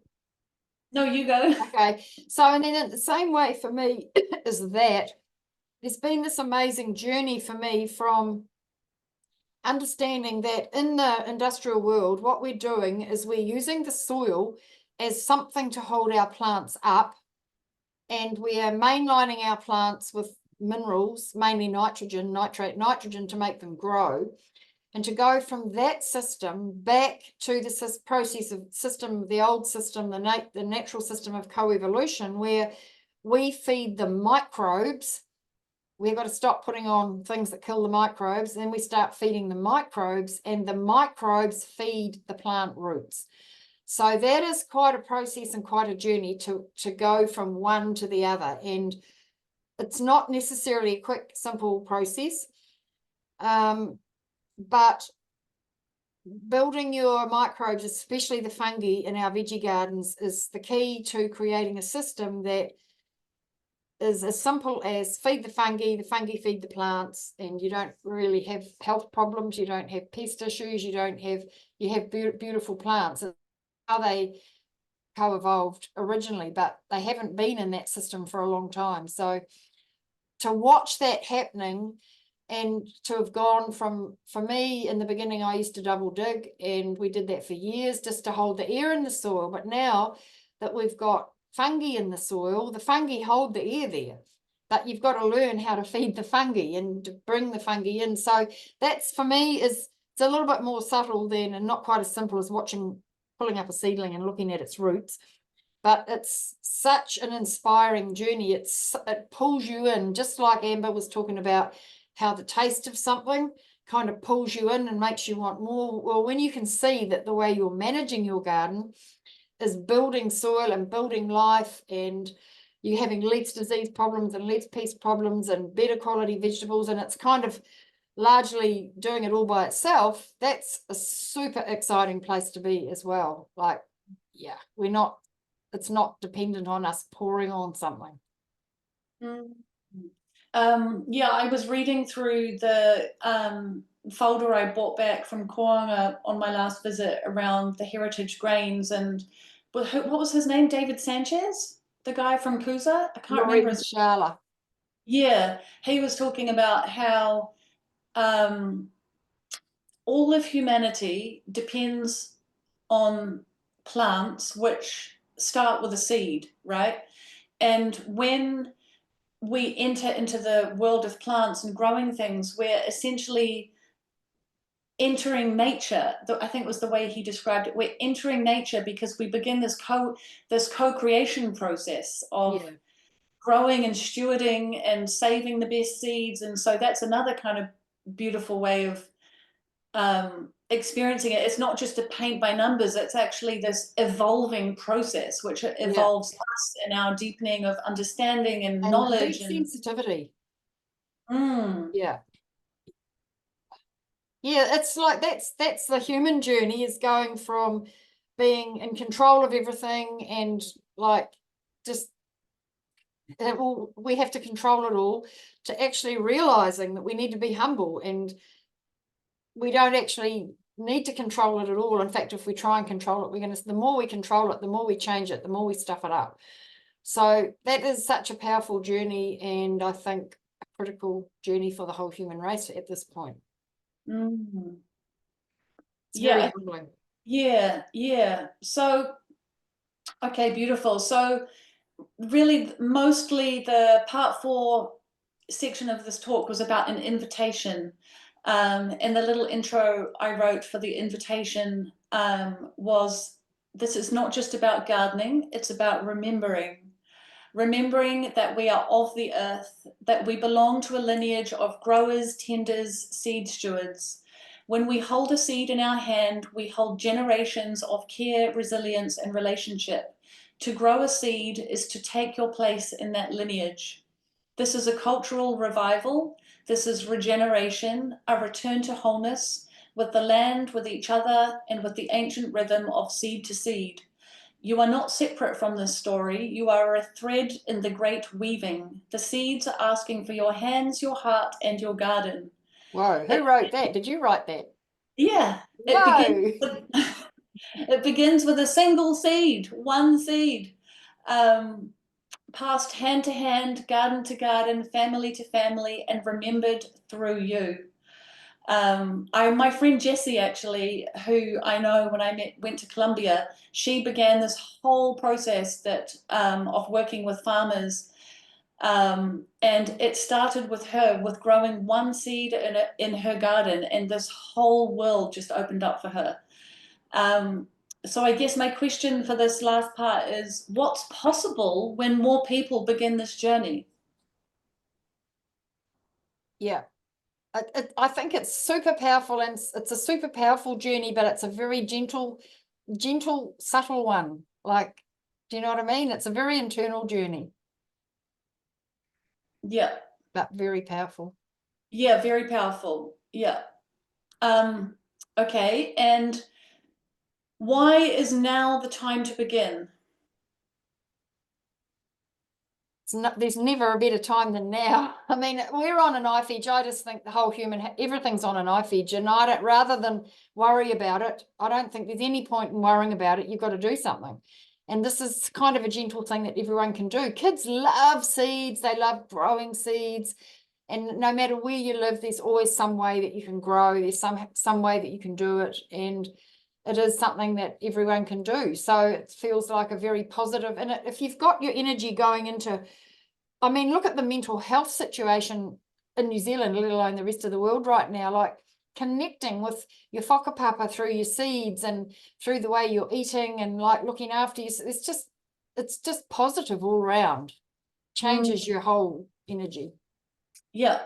no, you go. Okay, so and then in the same way for me is that there's been this amazing journey for me from understanding that in the industrial world, what we're doing is we're using the soil as something to hold our plants up, and we are mainlining our plants with minerals, mainly nitrogen, nitrate nitrogen, to make them grow. And to go from that system back to the process of system, the old system, the natural system of coevolution, where we feed the microbes. We've got to stop putting on things that kill the microbes. Then we start feeding the microbes, and the microbes feed the plant roots. So that is quite a process and quite a journey to go from one to the other. And it's not necessarily a quick, simple process. But building your microbes, especially the fungi in our veggie gardens, is the key to creating a system that is as simple as feed the fungi feed the plants, and you don't really have health problems, you don't have pest issues, you have beautiful plants. It's how they co-evolved originally, but they haven't been in that system for a long time. So to watch that happening, and to have gone from, for me in the beginning, I used to double dig, and we did that for years just to hold the air in the soil. But now that we've got fungi in the soil, the fungi hold the air there, but you've got to learn how to feed the fungi and to bring the fungi in. So that's, for me, it's a little bit more subtle than, and not quite as simple as pulling up a seedling and looking at its roots. But it's such an inspiring journey. It pulls you in, just like Amber was talking about, how the taste of something kind of pulls you in and makes you want more. Well, when you can see that the way you're managing your garden is building soil and building life, and you're having less disease problems and less pest problems and better quality vegetables, and it's kind of largely doing it all by itself, that's a super exciting place to be as well. Like, yeah, it's not dependent on us pouring on something. Mm. Yeah, I was reading through the folder I bought back from Koanga on my last visit around the heritage grains, and what was his name? David Sanchez, the guy from Kusa. I can't remember his. Shala. Yeah, he was talking about how um, all of humanity depends on plants which start with a seed, right? And when we enter into the world of plants and growing things, we're essentially entering nature. I think was the way he described it. We're entering nature because we begin this co-creation process of growing and stewarding and saving the best seeds. And so that's another kind of beautiful way of experiencing it. It's not just a paint by numbers, it's actually this evolving process which involves us and our deepening of understanding and knowledge deep and sensitivity. Mm. Yeah, it's like that's the human journey, is going from being in control of everything and like just we have to control it all, to actually realizing that we need to be humble, and we don't actually need to control it at all. In fact, if we try and control it, the more we control it, the more we change it, the more we stuff it up. So that is such a powerful journey, and I think a critical journey for the whole human race at this point. Mm. It's very humbling. Yeah. So, okay, beautiful. So really mostly the part 4 section of this talk was about an invitation. And the little intro I wrote for the invitation was, this is not just about gardening, it's about remembering. remembering that we are of the earth, that we belong to a lineage of growers, tenders, seed stewards. When we hold a seed in our hand, we hold generations of care, resilience, and relationship. To grow a seed is to take your place in that lineage. This is a cultural revival. This is regeneration, a return to wholeness with the land, with each other, and with the ancient rhythm of seed to seed. You are not separate from this story. You are a thread in the great weaving. The seeds are asking for your hands, your heart, and your garden. Whoa, who wrote that? Did you write that? Yeah, it begins Whoa. with, it begins with a single seed, one seed, passed hand to hand, garden to garden, family to family, and remembered through you. My friend Jessie, actually, who I know when I went to Colombia, she began this whole process of working with farmers. And it started with her, with growing one seed in her garden, and this whole world just opened up for her. So I guess my question for this last part is, what's possible when more people begin this journey? Yeah. I think it's super powerful, and it's a super powerful journey, but it's a very gentle, subtle one. Like, do you know what I mean? It's a very internal journey, Yeah. but very powerful. Yeah, very powerful. Yeah. Okay, and why is now the time to begin? There's never a better time than now. I mean, we're on a knife edge. I just think the whole everything's on a knife edge, and rather than worry about it, I don't think there's any point in worrying about it. You've got to do something. And this is kind of a gentle thing that everyone can do. Kids love seeds. They love growing seeds. And no matter where you live, there's always some way that you can grow. There's some way that you can do it. And it is something that everyone can do. So it feels like a very positive. And if you've got your energy going into, I mean, look at the mental health situation in New Zealand, let alone the rest of the world right now, like connecting with your whakapapa through your seeds and through the way you're eating and like looking after you. It's just positive all around. Changes your whole energy. Yeah,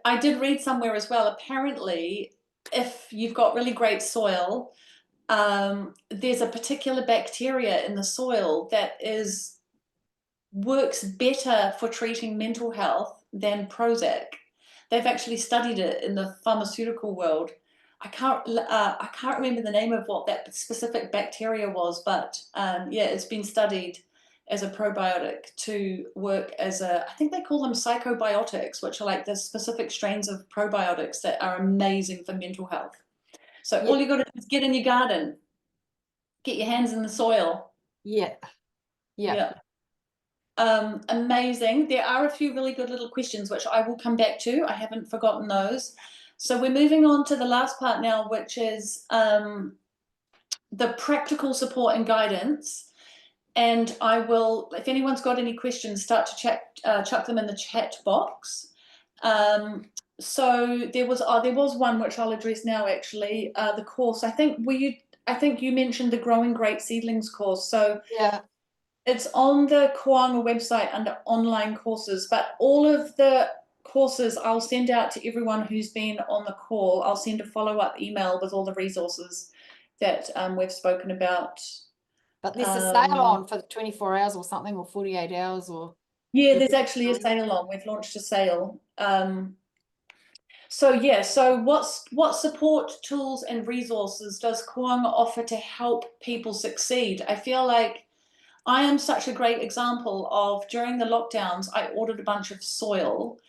I did read somewhere as well. Apparently, if you've got really great soil, there's a particular bacteria in the soil that works better for treating mental health than Prozac. They've actually studied it in the pharmaceutical world. I can't remember the name of what that specific bacteria was, but yeah, it's been studied as a probiotic to work as I think they call them psychobiotics, which are like the specific strains of probiotics that are amazing for mental health. So all you got to do is get in your garden, get your hands in the soil. Yeah. Yeah. Amazing. There are a few really good little questions which I will come back to. I haven't forgotten those. So we're moving on to the last part now, which is the practical support and guidance. And I will, if anyone's got any questions, start to chuck them in the chat box. So there was one which I'll address now, actually, the course. I think you mentioned the Growing Great Seedlings course. So Yeah. it's on the Koanga website under online courses, but all of the courses I'll send out to everyone who's been on the call. I'll send a follow-up email with all the resources that we've spoken about. But there's a sale on for 24 hours or something, or 48 hours, or yeah, there's actually a sale on. We've launched a sale. So yeah, so what support tools and resources does Koanga offer to help people succeed? I feel like I am such a great example of, during the lockdowns, I ordered a bunch of soil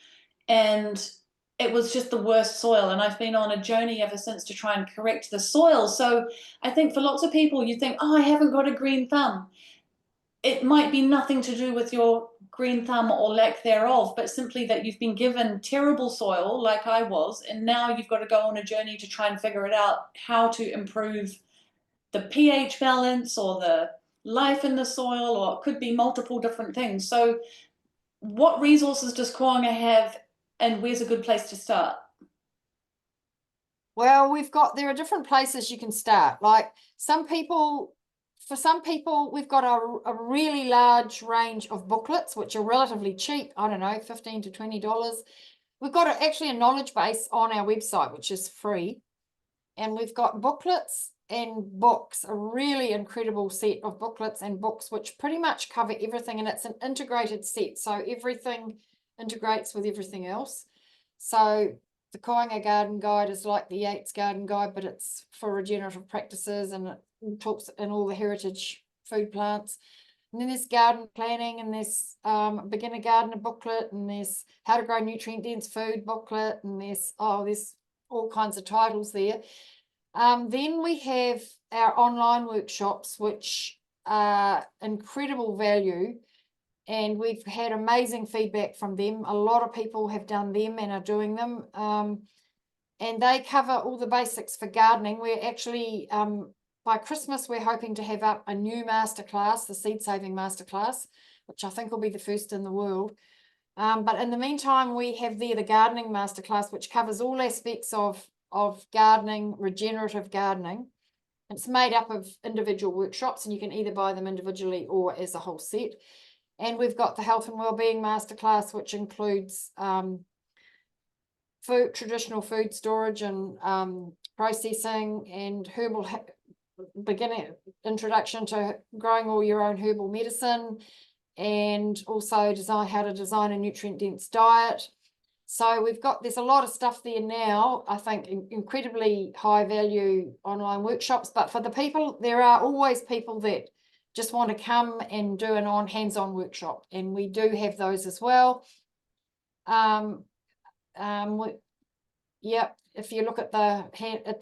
and it was just the worst soil. And I've been on a journey ever since to try and correct the soil. So I think for lots of people, you think, oh, I haven't got a green thumb. It might be nothing to do with your green thumb or lack thereof, but simply that you've been given terrible soil like I was, and now you've got to go on a journey to try and figure it out, how to improve the pH balance or the life in the soil, or it could be multiple different things. So what resources does Koanga have, and where's a good place to start? Well, there are different places you can start. Like some people for some people, we've got a really large range of booklets, which are relatively cheap. I don't know, $15 to $20. We've got actually a knowledge base on our website, which is free. And we've got booklets and books, a really incredible set of booklets and books, which pretty much cover everything. And it's an integrated set. So everything integrates with everything else. So the Koanga Garden Guide is like the Yates Garden Guide, but it's for regenerative practices, and it talks in all the heritage food plants. And then there's garden planning, and there's beginner gardener booklet, and there's how to grow nutrient dense food booklet, and there's all kinds of titles there. Then we have our online workshops, which are incredible value, and we've had amazing feedback from them. A lot of people have done them and are doing them, and they cover all the basics for gardening. We're actually by Christmas, we're hoping to have up a new masterclass, the seed saving masterclass, which I think will be the first in the world. But in the meantime, we have there the gardening masterclass, which covers all aspects of gardening, regenerative gardening. It's made up of individual workshops, and you can either buy them individually or as a whole set. And we've got the health and wellbeing masterclass, which includes traditional food storage and processing, and herbal beginning introduction to growing all your own herbal medicine, and also how to design a nutrient dense diet. So there's a lot of stuff there now. I think incredibly high value online workshops, but for the people, there are always people that just want to come and do an hands-on workshop, and we do have those as well. Yep, if you look at the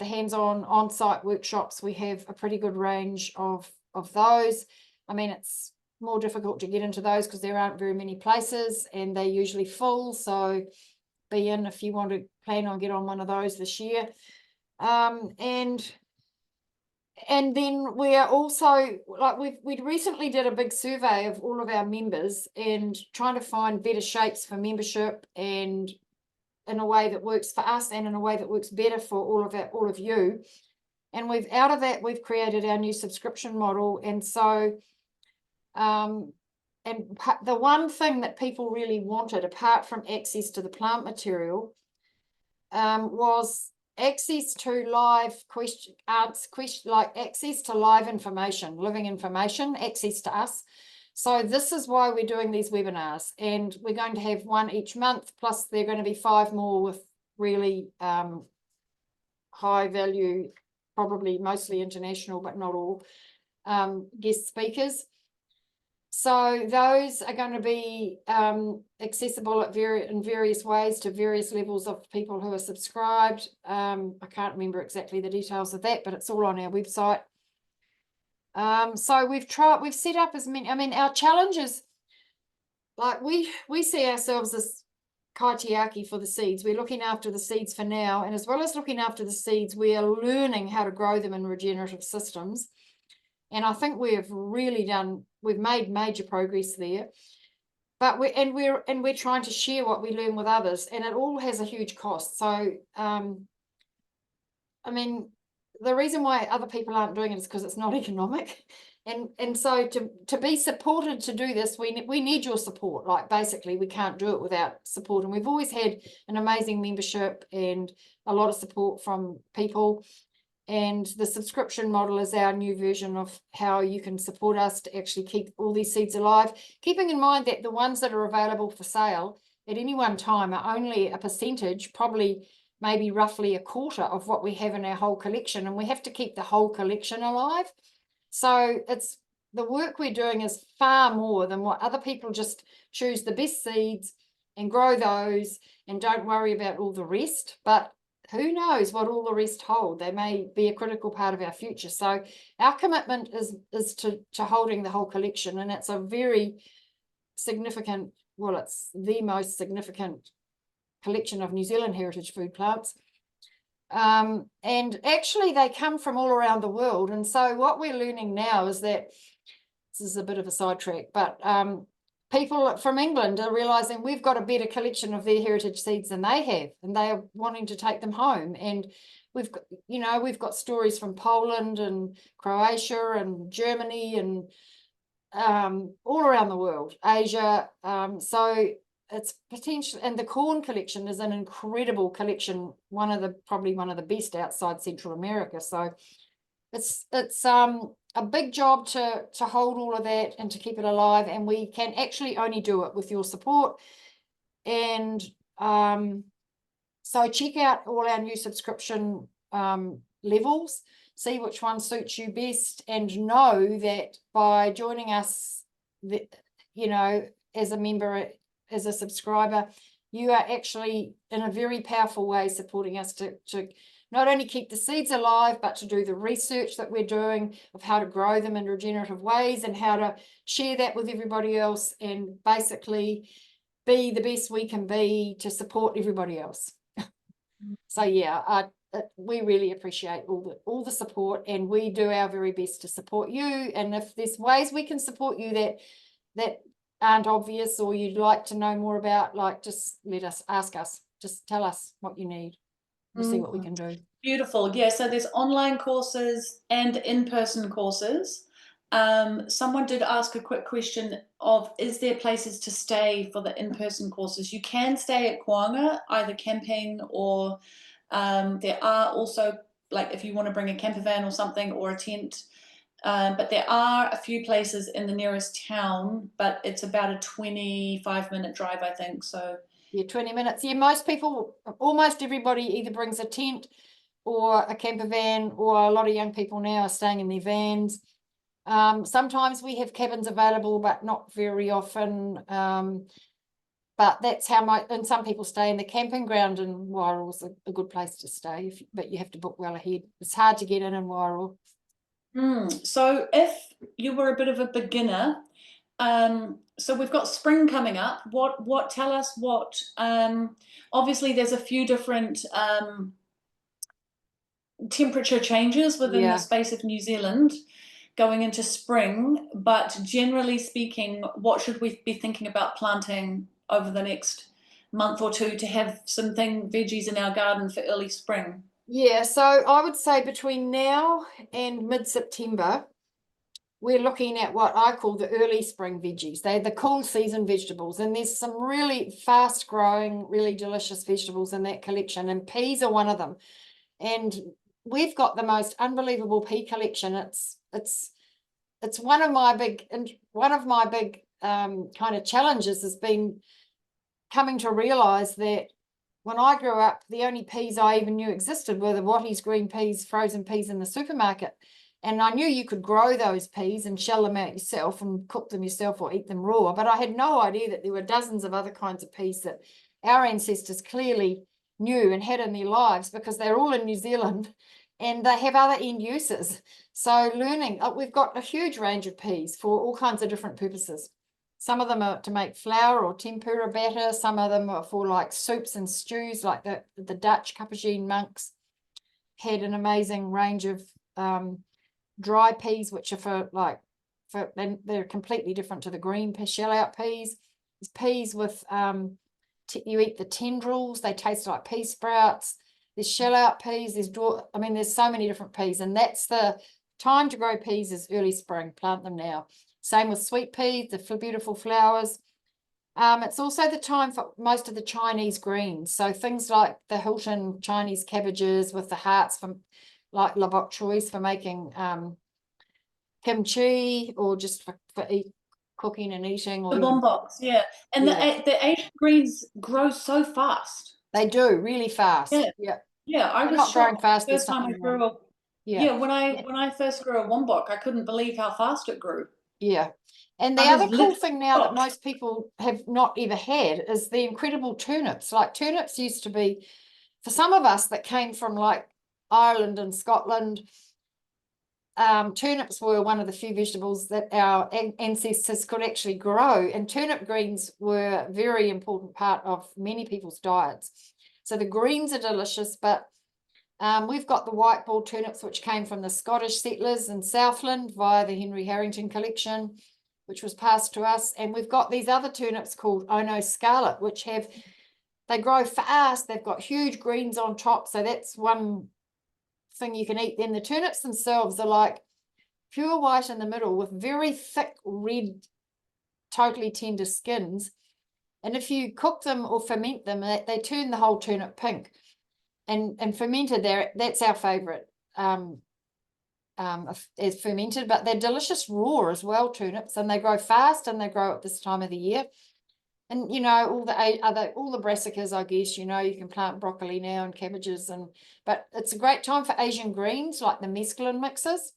hands-on on-site workshops, we have a pretty good range of those. I mean, it's more difficult to get into those because there aren't very many places, and they're usually full. So be in if you want to plan on get on one of those this year. And then we're also, like, we recently did a big survey of all of our members and trying to find better shapes for membership, and in a way that works for us and in a way that works better for all of you. And out of that, we've created our new subscription model. And so the one thing that people really wanted, apart from access to the plant material, was access to live access to live information, living information, access to us. So this is why we're doing these webinars, and we're going to have one each month, plus there are going to be 5 more with really high value, probably mostly international, but not all, guest speakers. So those are going to be accessible in various ways to various levels of people who are subscribed. I can't remember exactly the details of that, but it's all on our website. So we've set up as many. I mean, our challenge is, like, we see ourselves as kaitiaki for the seeds. We're looking after the seeds for now, and as well as looking after the seeds, we are learning how to grow them in regenerative systems. And I think we've made major progress there. But we're trying to share what we learn with others, and it all has a huge cost. So I mean, the reason why other people aren't doing it is because it's not economic. And so to be supported to do this, we need your support. Like, basically, we can't do it without support. And we've always had an amazing membership and a lot of support from people. And the subscription model is our new version of how you can support us to actually keep all these seeds alive, keeping in mind that the ones that are available for sale at any one time are only a percentage, probably maybe roughly a quarter of what we have in our whole collection, and we have to keep the whole collection alive. So the work we're doing is far more than what other people just choose the best seeds and grow those and don't worry about all the rest. But who knows what all the rest hold? They may be a critical part of our future. So our commitment is to holding the whole collection, and it's a very significant, well, it's the most significant collection of New Zealand heritage food plants. And actually they come from all around the world. And so what we're learning now is that, this is a bit of a sidetrack, but people from England are realizing we've got a better collection of their heritage seeds than they have, and they are wanting to take them home. And we've got, we've got stories from Poland and Croatia and Germany and all around the world, Asia. So it's potential, and the corn collection is an incredible collection, probably one of the best outside Central America. So it's a big job to hold all of that and to keep it alive, and we can actually only do it with your support. And so check out all our new subscription levels, see which one suits you best, and know that by joining us, as a member, as a subscriber, you are actually in a very powerful way supporting us to not only keep the seeds alive, but to do the research that we're doing of how to grow them in regenerative ways and how to share that with everybody else, and basically be the best we can be to support everybody else. So yeah, we really appreciate all the support, and we do our very best to support you. And if there's ways we can support you that aren't obvious, or you'd like to know more about, like, just ask us, just tell us what you need. We'll see what we can do. Beautiful. Yeah, so there's online courses and in-person courses. Someone did ask a quick question of, is there places to stay for the in-person courses? You can stay at Koanga, either camping or there are also, like, if you want to bring a camper van or something, or a tent, but there are a few places in the nearest town, but it's about a 25-minute drive, I think. So yeah, 20 minutes. Yeah, most people, almost everybody either brings a tent or a camper van, or a lot of young people now are staying in their vans. Sometimes we have cabins available, but not very often. But that's how and some people stay in the camping ground, and Wairoa is a good place to stay, but you have to book well ahead. It's hard to get in Wairoa. So if you were a bit of a beginner, so we've got spring coming up. Tell us what, obviously there's a few different temperature changes within the space of New Zealand going into spring, but generally speaking, what should we be thinking about planting over the next month or two to have some veggies in our garden for early spring? Yeah, so I would say between now and mid-September, we're looking at what I call the early spring veggies. They're the cool season vegetables, and there's some really fast growing, really delicious vegetables in that collection, and peas are one of them. And we've got the most unbelievable pea collection. It's one of my big kind of challenges has been coming to realize that when I grew up, the only peas I even knew existed were the Wattie's green peas, frozen peas in the supermarket. And I knew you could grow those peas and shell them out yourself and cook them yourself or eat them raw. But I had no idea that there were dozens of other kinds of peas that our ancestors clearly knew and had in their lives, because they're all in New Zealand and they have other end uses. So learning, we've got a huge range of peas for all kinds of different purposes. Some of them are to make flour or tempura batter. Some of them are for like soups and stews, like the Dutch Capuchin monks had an amazing range of dry peas, which are they're completely different to the green shell out peas. There's peas with you eat the tendrils, they taste like pea sprouts. There's shell out peas, there's so many different peas, and that's the time to grow peas is early spring. Plant them now. Same with sweet peas, the beautiful flowers. It's also the time for most of the Chinese greens. So things like the Hilton Chinese cabbages with the hearts from like la bok choys for making kimchi, or just for cooking and eating. Or the bombox, yeah. And the Asian greens grow so fast. They do, really fast. Yeah. I was not growing shocked fast. First time I grew up. When I first grew a wombok, I couldn't believe how fast it grew. Yeah. And the other cool thing now that most people have not ever had is the incredible turnips. Like, turnips used to be, for some of us that came from like Ireland and Scotland, turnips were one of the few vegetables that our ancestors could actually grow, and turnip greens were a very important part of many people's diets. So the greens are delicious, but we've got the white ball turnips, which came from the Scottish settlers in Southland via the Henry Harrington collection. which was passed to us. And we've got these other turnips called Ono Scarlet, which they grow fast. They've got huge greens on top. So that's one thing you can eat. Then the turnips themselves are like pure white in the middle with very thick red, totally tender skins. And if you cook them or ferment them, they turn the whole turnip pink. And fermented, that's our favourite as fermented, but they're delicious raw as well, turnips, and they grow fast and they grow at this time of the year. And you know, all the brassicas, I guess, you know, you can plant broccoli now and cabbages, but it's a great time for Asian greens like the mesclun mixes.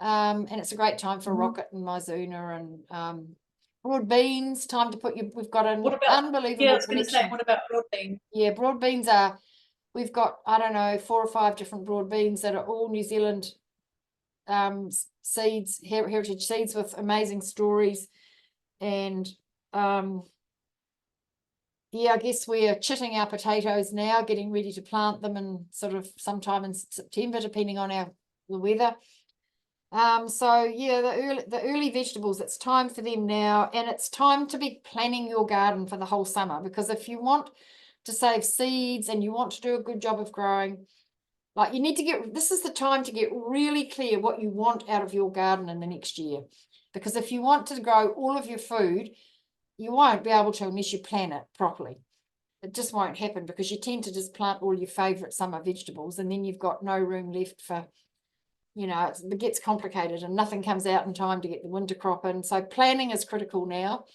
And it's a great time for rocket and mizuna and broad beans. Time to put we've got an unbelievable I was going to say, collection. what about broad beans? Yeah, broad beans we've got, I don't know, 4 or 5 different broad beans that are all New Zealand seeds, heritage seeds with amazing stories. And yeah, I guess we're chitting our potatoes now, getting ready to plant them in sort of sometime in September, depending on the weather. So yeah, the early vegetables, it's time for them now, and it's time to be planning your garden for the whole summer, because if you want to save seeds and you want to do a good job of growing, like you need to this is the time to get really clear what you want out of your garden in the next year. Because if you want to grow all of your food, you won't be able to unless you plan it properly. It just won't happen, because you tend to just plant all your favorite summer vegetables and then you've got no room left for, you know, it gets complicated and nothing comes out in time to get the winter crop in. So planning is critical now.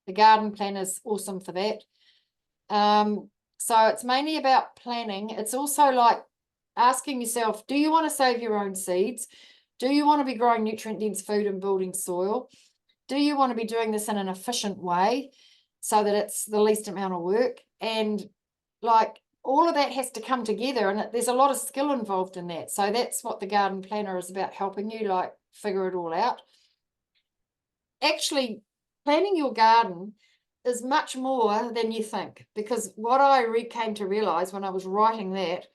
The garden plan is awesome for that. So it's mainly about planning. It's also like asking yourself, do you want to save your own seeds? Do you want to be growing nutrient-dense food and building soil? Do you want to be doing this in an efficient way so that it's the least amount of work? And like all of that has to come together, and there's a lot of skill involved in that. So that's what the garden planner is about, helping you like figure it all out. Actually, planning your garden is much more than you think, because what I came to realize when I was writing that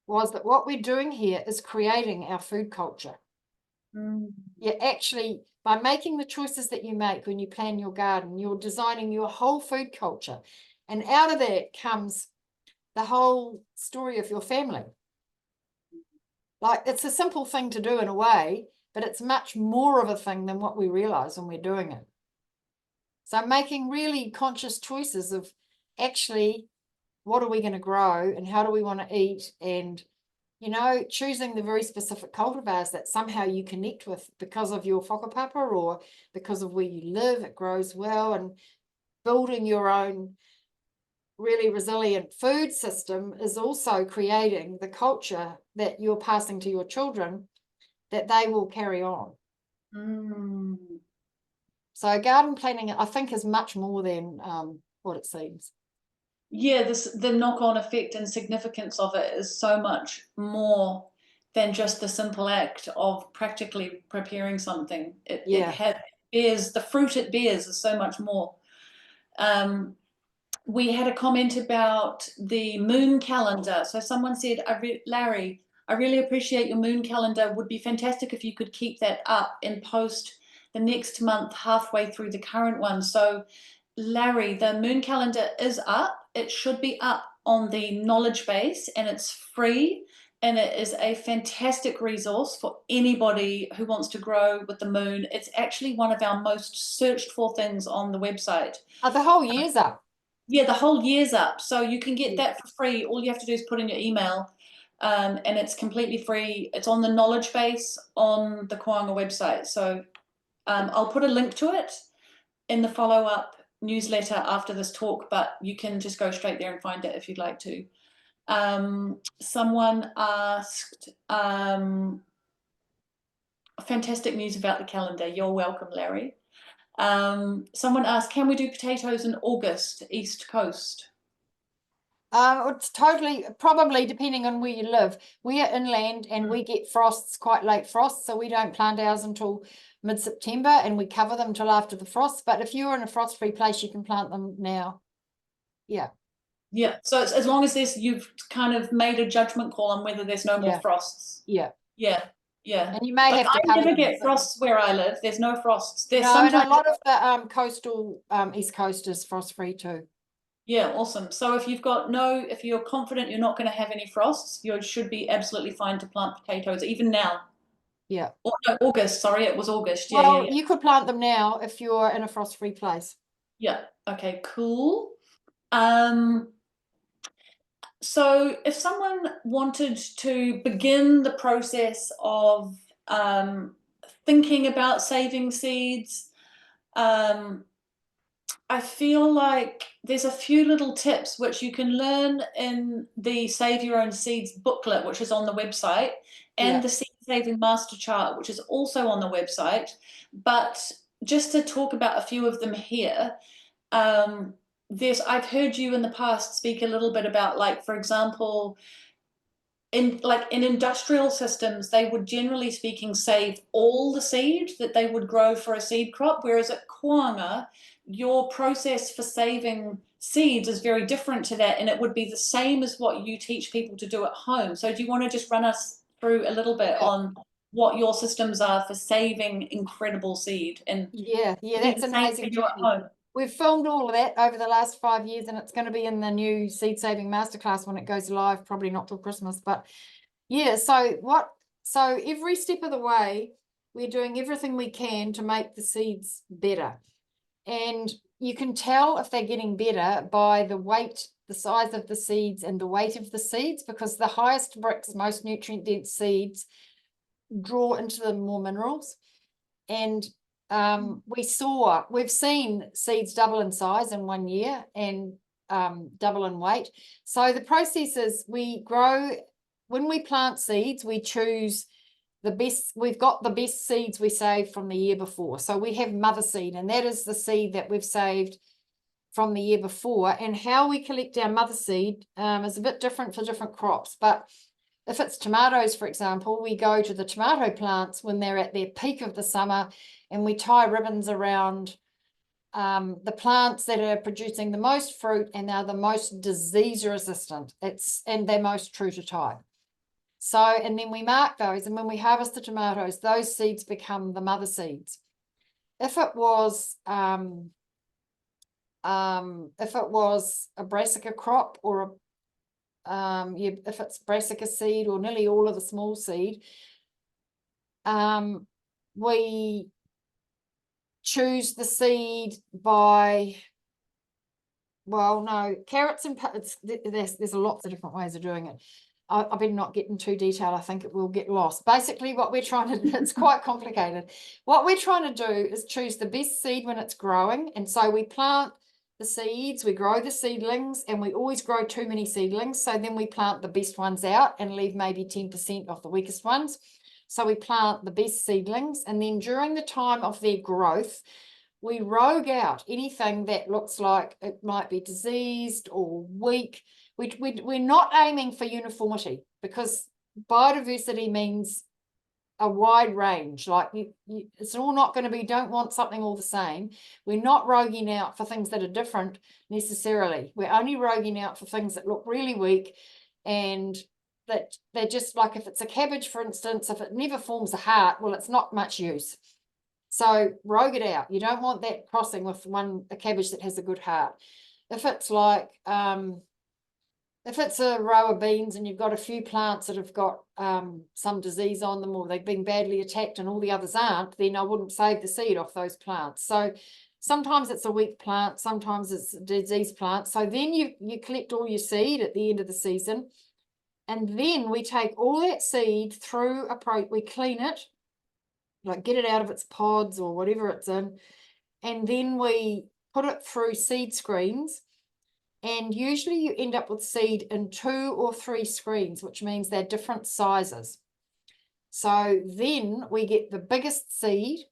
was that what we're doing here is creating our food culture. You're actually, by making the choices that you make when you plan your garden, you're designing your whole food culture. And out of that comes the whole story of your family. Like, it's a simple thing to do in a way, but it's much more of a thing than what we realize when we're doing it. So making really conscious choices of actually, what are we going to grow and how do we want to eat, and, you know, choosing the very specific cultivars that somehow you connect with because of your whakapapa or because of where you live, it grows well, and building your own really resilient food system is also creating the culture that you're passing to your children that they will carry on. So garden planning, I think, is much more than what it seems. Yeah, the knock-on effect and significance of it is so much more than just the simple act of practically preparing something. It bears, the fruit it bears is so much more. We had a comment about the moon calendar. So someone said, Larry, I really appreciate your moon calendar. Would be fantastic if you could keep that up and post the next month halfway through the current one. So Larry, the moon calendar is up. It should be up on the knowledge base, and it's free, and it is a fantastic resource for anybody who wants to grow with the moon. It's actually one of our most searched for things on the website. Oh, the whole year's up. Yeah, the whole year's up. So you can get that for free. All you have to do is put in your email, and it's completely free. It's on the knowledge base on the Koanga website. So I'll put a link to it in the follow-up newsletter after this talk, but you can just go straight there and find it if you'd like to. Someone asked, fantastic news about the calendar. You're welcome, Larry. Someone asked, can we do potatoes in August, East Coast? It's totally, probably depending on where you live. We are inland and we get frosts, quite late frosts, so we don't plant ours until mid-September, and we cover them till after the frost. But if you're in a frost-free place, you can plant them now. Yeah. Yeah, so it's, as long as you've kind of made a judgment call on whether there's no more frosts. Yeah. Yeah. Yeah. And you may But have to I cover never them. get frosts where I live. There's no frosts. There's No, and a sometimes, lot of the coastal East Coast is frost free too. yeah, awesome. So if you're confident you're not going to have any frosts, you should be absolutely fine to plant potatoes, even now. Yeah. Or no, August, sorry, it was August. Yeah, Well, yeah. you could plant them now if you're in a frost free place. Yeah. Okay, cool. Um, so if someone wanted to begin the process of thinking about saving seeds, I feel like there's a few little tips which you can learn in the Save Your Own Seeds booklet, which is on the website, and the Seed Saving Master Chart, which is also on the website. But just to talk about a few of them here, I've heard you in the past speak a little bit about, like, for example, in industrial systems, they would, generally speaking, save all the seed that they would grow for a seed crop, whereas at Koanga, your process for saving seeds is very different to that, and it would be the same as what you teach people to do at home. So do you want to just run us through a little bit on what your systems are for saving incredible seed, and Yeah, be that's the same for amazing. you at home? We've filmed all of that over the last 5 years, and it's going to be in the new seed saving masterclass when it goes live, probably not till Christmas. But yeah, so every step of the way, we're doing everything we can to make the seeds better. And you can tell if they're getting better by the weight, the size of the seeds, and the weight of the seeds, because the highest bricks, most nutrient dense seeds draw into them more minerals. And we've seen seeds double in size in 1 year and double in weight. So the process is when we plant seeds, we choose the best. We've got the best seeds we saved from the year before. So we have mother seed, and that is the seed that we've saved from the year before. And how we collect our mother seed is a bit different for different crops. But if it's tomatoes, for example, we go to the tomato plants when they're at their peak of the summer, and we tie ribbons around the plants that are producing the most fruit and are the most disease resistant. And they're most true to type. So, and then we mark those, and when we harvest the tomatoes, those seeds become the mother seeds. If it was a brassica crop or if it's brassica seed or nearly all of the small seed, we choose the seed by, well, no, carrots and there's lots of different ways of doing it. I better not get into detail. I think it will get lost. Basically, what we're trying to do, it's quite complicated. What we're trying to do is choose the best seed when it's growing. And so we plant the seeds, we grow the seedlings, and we always grow too many seedlings. So then we plant the best ones out and leave maybe 10% of the weakest ones. So we plant the best seedlings, and then during the time of their growth, we rogue out anything that looks like it might be diseased or weak. We're not aiming for uniformity, because biodiversity means a wide range. Like it's all not going to be, don't want something all the same. We're not roguing out for things that are different necessarily. We're only roguing out for things that look really weak, and that they're just like, if it's a cabbage, for instance, if it never forms a heart, well, it's not much use. So rogue it out. You don't want that crossing with a cabbage that has a good heart. If it's like, if it's a row of beans and you've got a few plants that have got some disease on them, or they've been badly attacked and all the others aren't, then I wouldn't save the seed off those plants. So sometimes it's a weak plant, sometimes it's a diseased plant. So then you collect all your seed at the end of the season, and then we take all that seed through we clean it, like get it out of its pods or whatever it's in, and then we put it through seed screens. And usually you end up with seed in 2 or 3 screens, which means they're different sizes. So then we get the biggest seed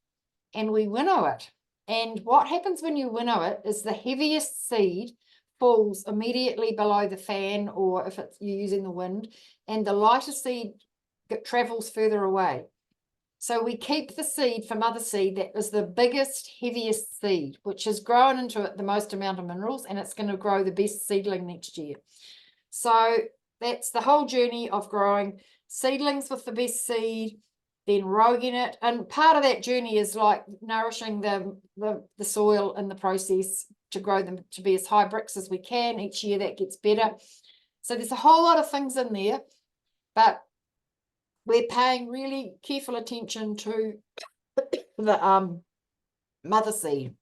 and we winnow it. And what happens when you winnow it is the heaviest seed falls immediately below the fan, or if you're using the wind, and the lighter seed travels further away. So we keep the seed for mother seed that is the biggest, heaviest seed, which has grown into it the most amount of minerals, and it's going to grow the best seedling next year. So that's the whole journey of growing seedlings with the best seed, then roguing it. And part of that journey is like nourishing the soil in the process to grow them to be as high bricks as we can. Each year that gets better. So there's a whole lot of things in there, but we're paying really careful attention to the mother seed.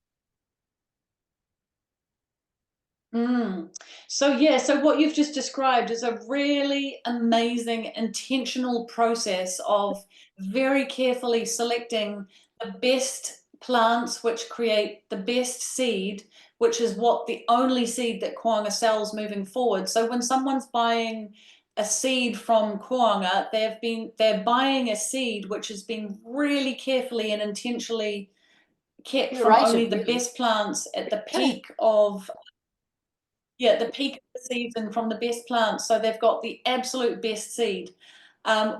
So yeah, so what you've just described is a really amazing intentional process of very carefully selecting the best plants which create the best seed, which is what the only seed that Koanga sells moving forward. So when someone's buying a seed from Koanga, they're buying a seed which has been really carefully and intentionally kept from only the best plants at the peak of the peak of the season from the best plants. So they've got the absolute best seed,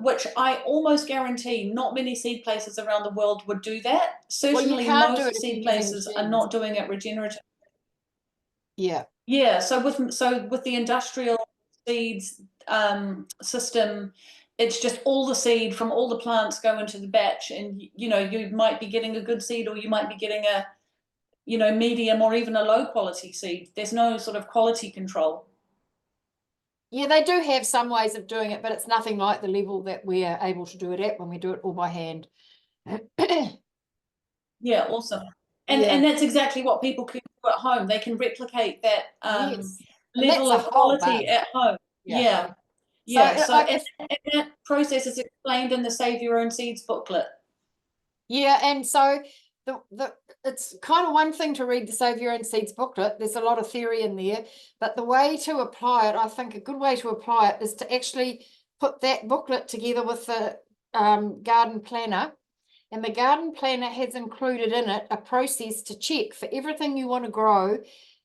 which I almost guarantee not many seed places around the world would do that. Certainly most seed places are not doing it regenerative. Yeah. Yeah, so with the industrial seeds system, it's just all the seed from all the plants go into the batch, and you might be getting a good seed, or you might be getting a medium or even a low quality seed. There's no sort of quality control. Yeah, they do have some ways of doing it, but it's nothing like the level that we are able to do it at when we do it all by hand. Yeah, awesome. And that's exactly what people can do at home. They can replicate that level of quality at home. Yeah. So that process is explained in the Save Your Own Seeds booklet. Yeah, and so it's kind of one thing to read the Save Your Own Seeds booklet. There's a lot of theory in there, but the way to apply it, I think a good way to apply it is to actually put that booklet together with the garden planner. And the garden planner has included in it a process to check for everything you want to grow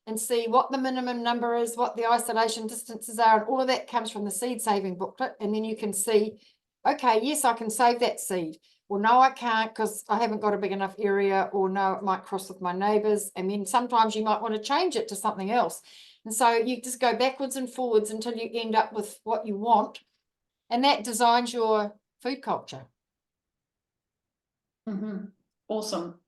and see what the minimum number is, what the isolation distances are, and all of that comes from the seed saving booklet. And then you can see, okay, yes, I can save that seed. Well, no, I can't because I haven't got a big enough area, or no, it might cross with my neighbours. And then sometimes you might want to change it to something else. And so you just go backwards and forwards until you end up with what you want. And that designs your food culture. Awesome.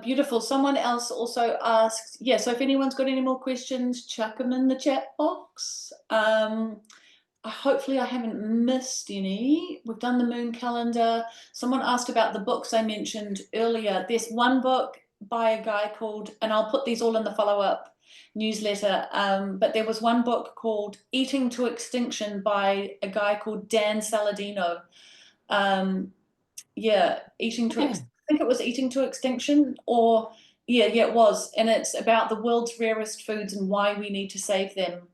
Beautiful. Someone else also asked, so if anyone's got any more questions, chuck them in the chat box. Hopefully I haven't missed any. We've done the moon calendar. Someone asked about the books I mentioned earlier. There's one book by a guy called, and I'll put these all in the follow-up newsletter, but there was one book called Eating to Extinction by a guy called Dan Saladino. Eating to Extinction. I think it was Eating to Extinction, or it was, and it's about the world's rarest foods and why we need to save them.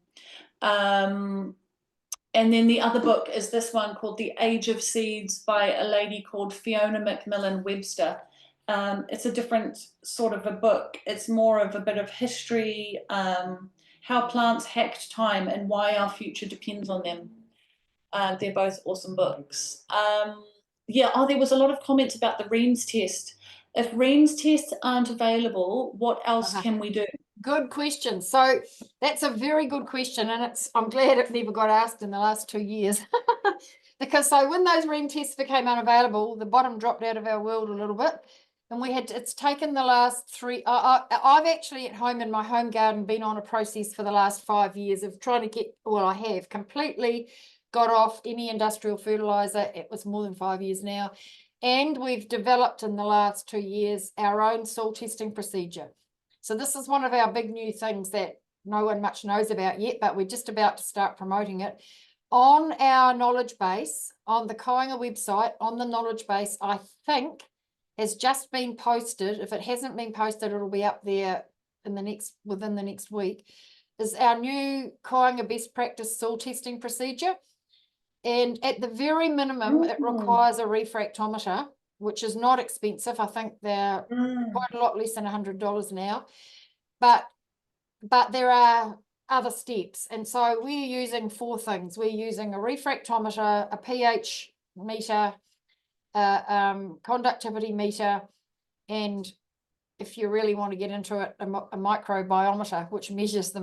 And then the other book is this one called The Age of Seeds by a lady called Fiona Macmillan Webster. It's a different sort of a book. It's more of a bit of history, how plants hacked time and why our future depends on them. They're both awesome books. There was a lot of comments about the Reams test. If Reams tests aren't available, what else can we do? Good question. So that's a very good question, and I'm glad it never got asked in the last 2 years. Because so when those Ream tests became unavailable, the bottom dropped out of our world a little bit, and it's taken the last 3. I've actually at home in my home garden been on a process for the last 5 years of trying to I have completely got off any industrial fertilizer. It was more than 5 years now, and we've developed in the last 2 years our own soil testing procedure. So this is one of our big new things that no one much knows about yet, but we're just about to start promoting it. On our knowledge base, on the Koanga website, on the knowledge base, I think has just been posted. If it hasn't been posted, it'll be up there within the next week, is our new Koanga best practice soil testing procedure. And at the very minimum, it requires a refractometer, which is not expensive. I think they're quite a lot less than $100 now, but there are other steps. And so we're using 4 things. We're using a refractometer, a pH meter, conductivity meter, and if you really want to get into it, a microbiometer, which measures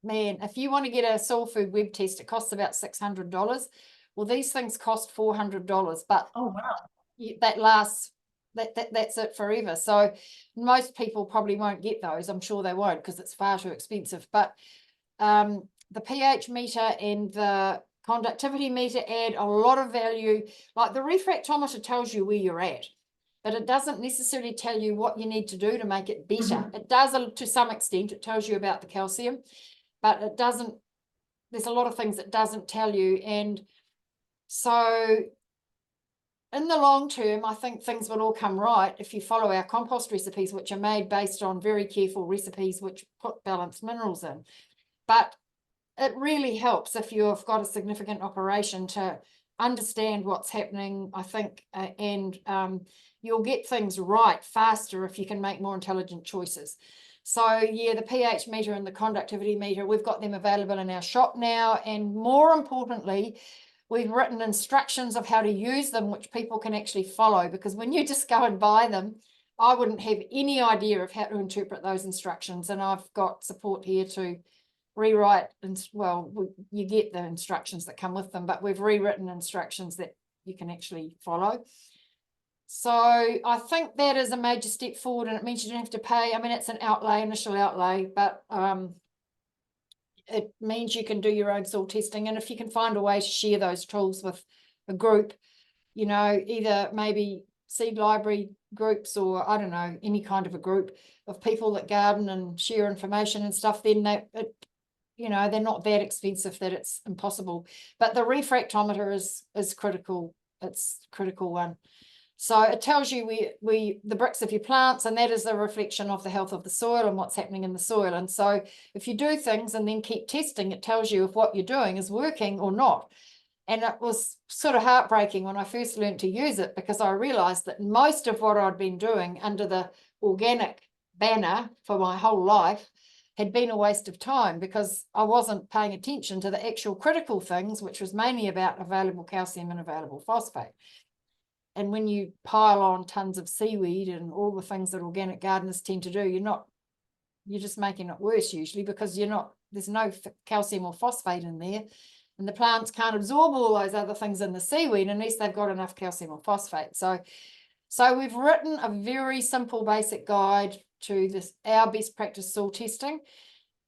if you want to get a soil food web test, it costs about $600. Well, these things cost $400, but Oh, wow. that lasts, that's it forever. So most people probably won't get those. I'm sure they won't because it's far too expensive. But the pH meter and the conductivity meter add a lot of value. Like the refractometer tells you where you're at, but it doesn't necessarily tell you what you need to do to make it better. It does to some extent. It tells you about the calcium, but it doesn't, there's a lot of things it doesn't tell you. And so in the long term, I think things will all come right if you follow our compost recipes, which are made based on very careful recipes which put balanced minerals in. But it really helps if you've got a significant operation to understand what's happening, I think, and you'll get things right faster if you can make more intelligent choices. So yeah, the pH meter and the conductivity meter, we've got them available in our shop now. And more importantly, we've written instructions of how to use them, which people can actually follow, because when you just go and buy them, I wouldn't have any idea of how to interpret those instructions. And I've got support here to rewrite, and well, you get the instructions that come with them, but we've rewritten instructions that you can actually follow. So I think that is a major step forward, and it means you don't have to pay. I mean, it's an outlay, initial outlay, but it means you can do your own soil testing. And if you can find a way to share those tools with a group, you know, either maybe seed library groups or I don't know, any kind of a group of people that garden and share information and stuff, then you know, they're not that expensive that it's impossible. But the refractometer is critical. It's a critical one. So it tells you the bricks of your plants, and that is a reflection of the health of the soil and what's happening in the soil. And so if you do things and then keep testing, it tells you if what you're doing is working or not. And it was sort of heartbreaking when I first learned to use it, because I realized that most of what I'd been doing under the organic banner for my whole life had been a waste of time, because I wasn't paying attention to the actual critical things, which was mainly about available calcium and available phosphate. And when you pile on tons of seaweed and all the things that organic gardeners tend to do, you're just making it worse usually, because there's no calcium or phosphate in there, and the plants can't absorb all those other things in the seaweed unless they've got enough calcium or phosphate. So we've written a very simple basic guide to our best practice soil testing.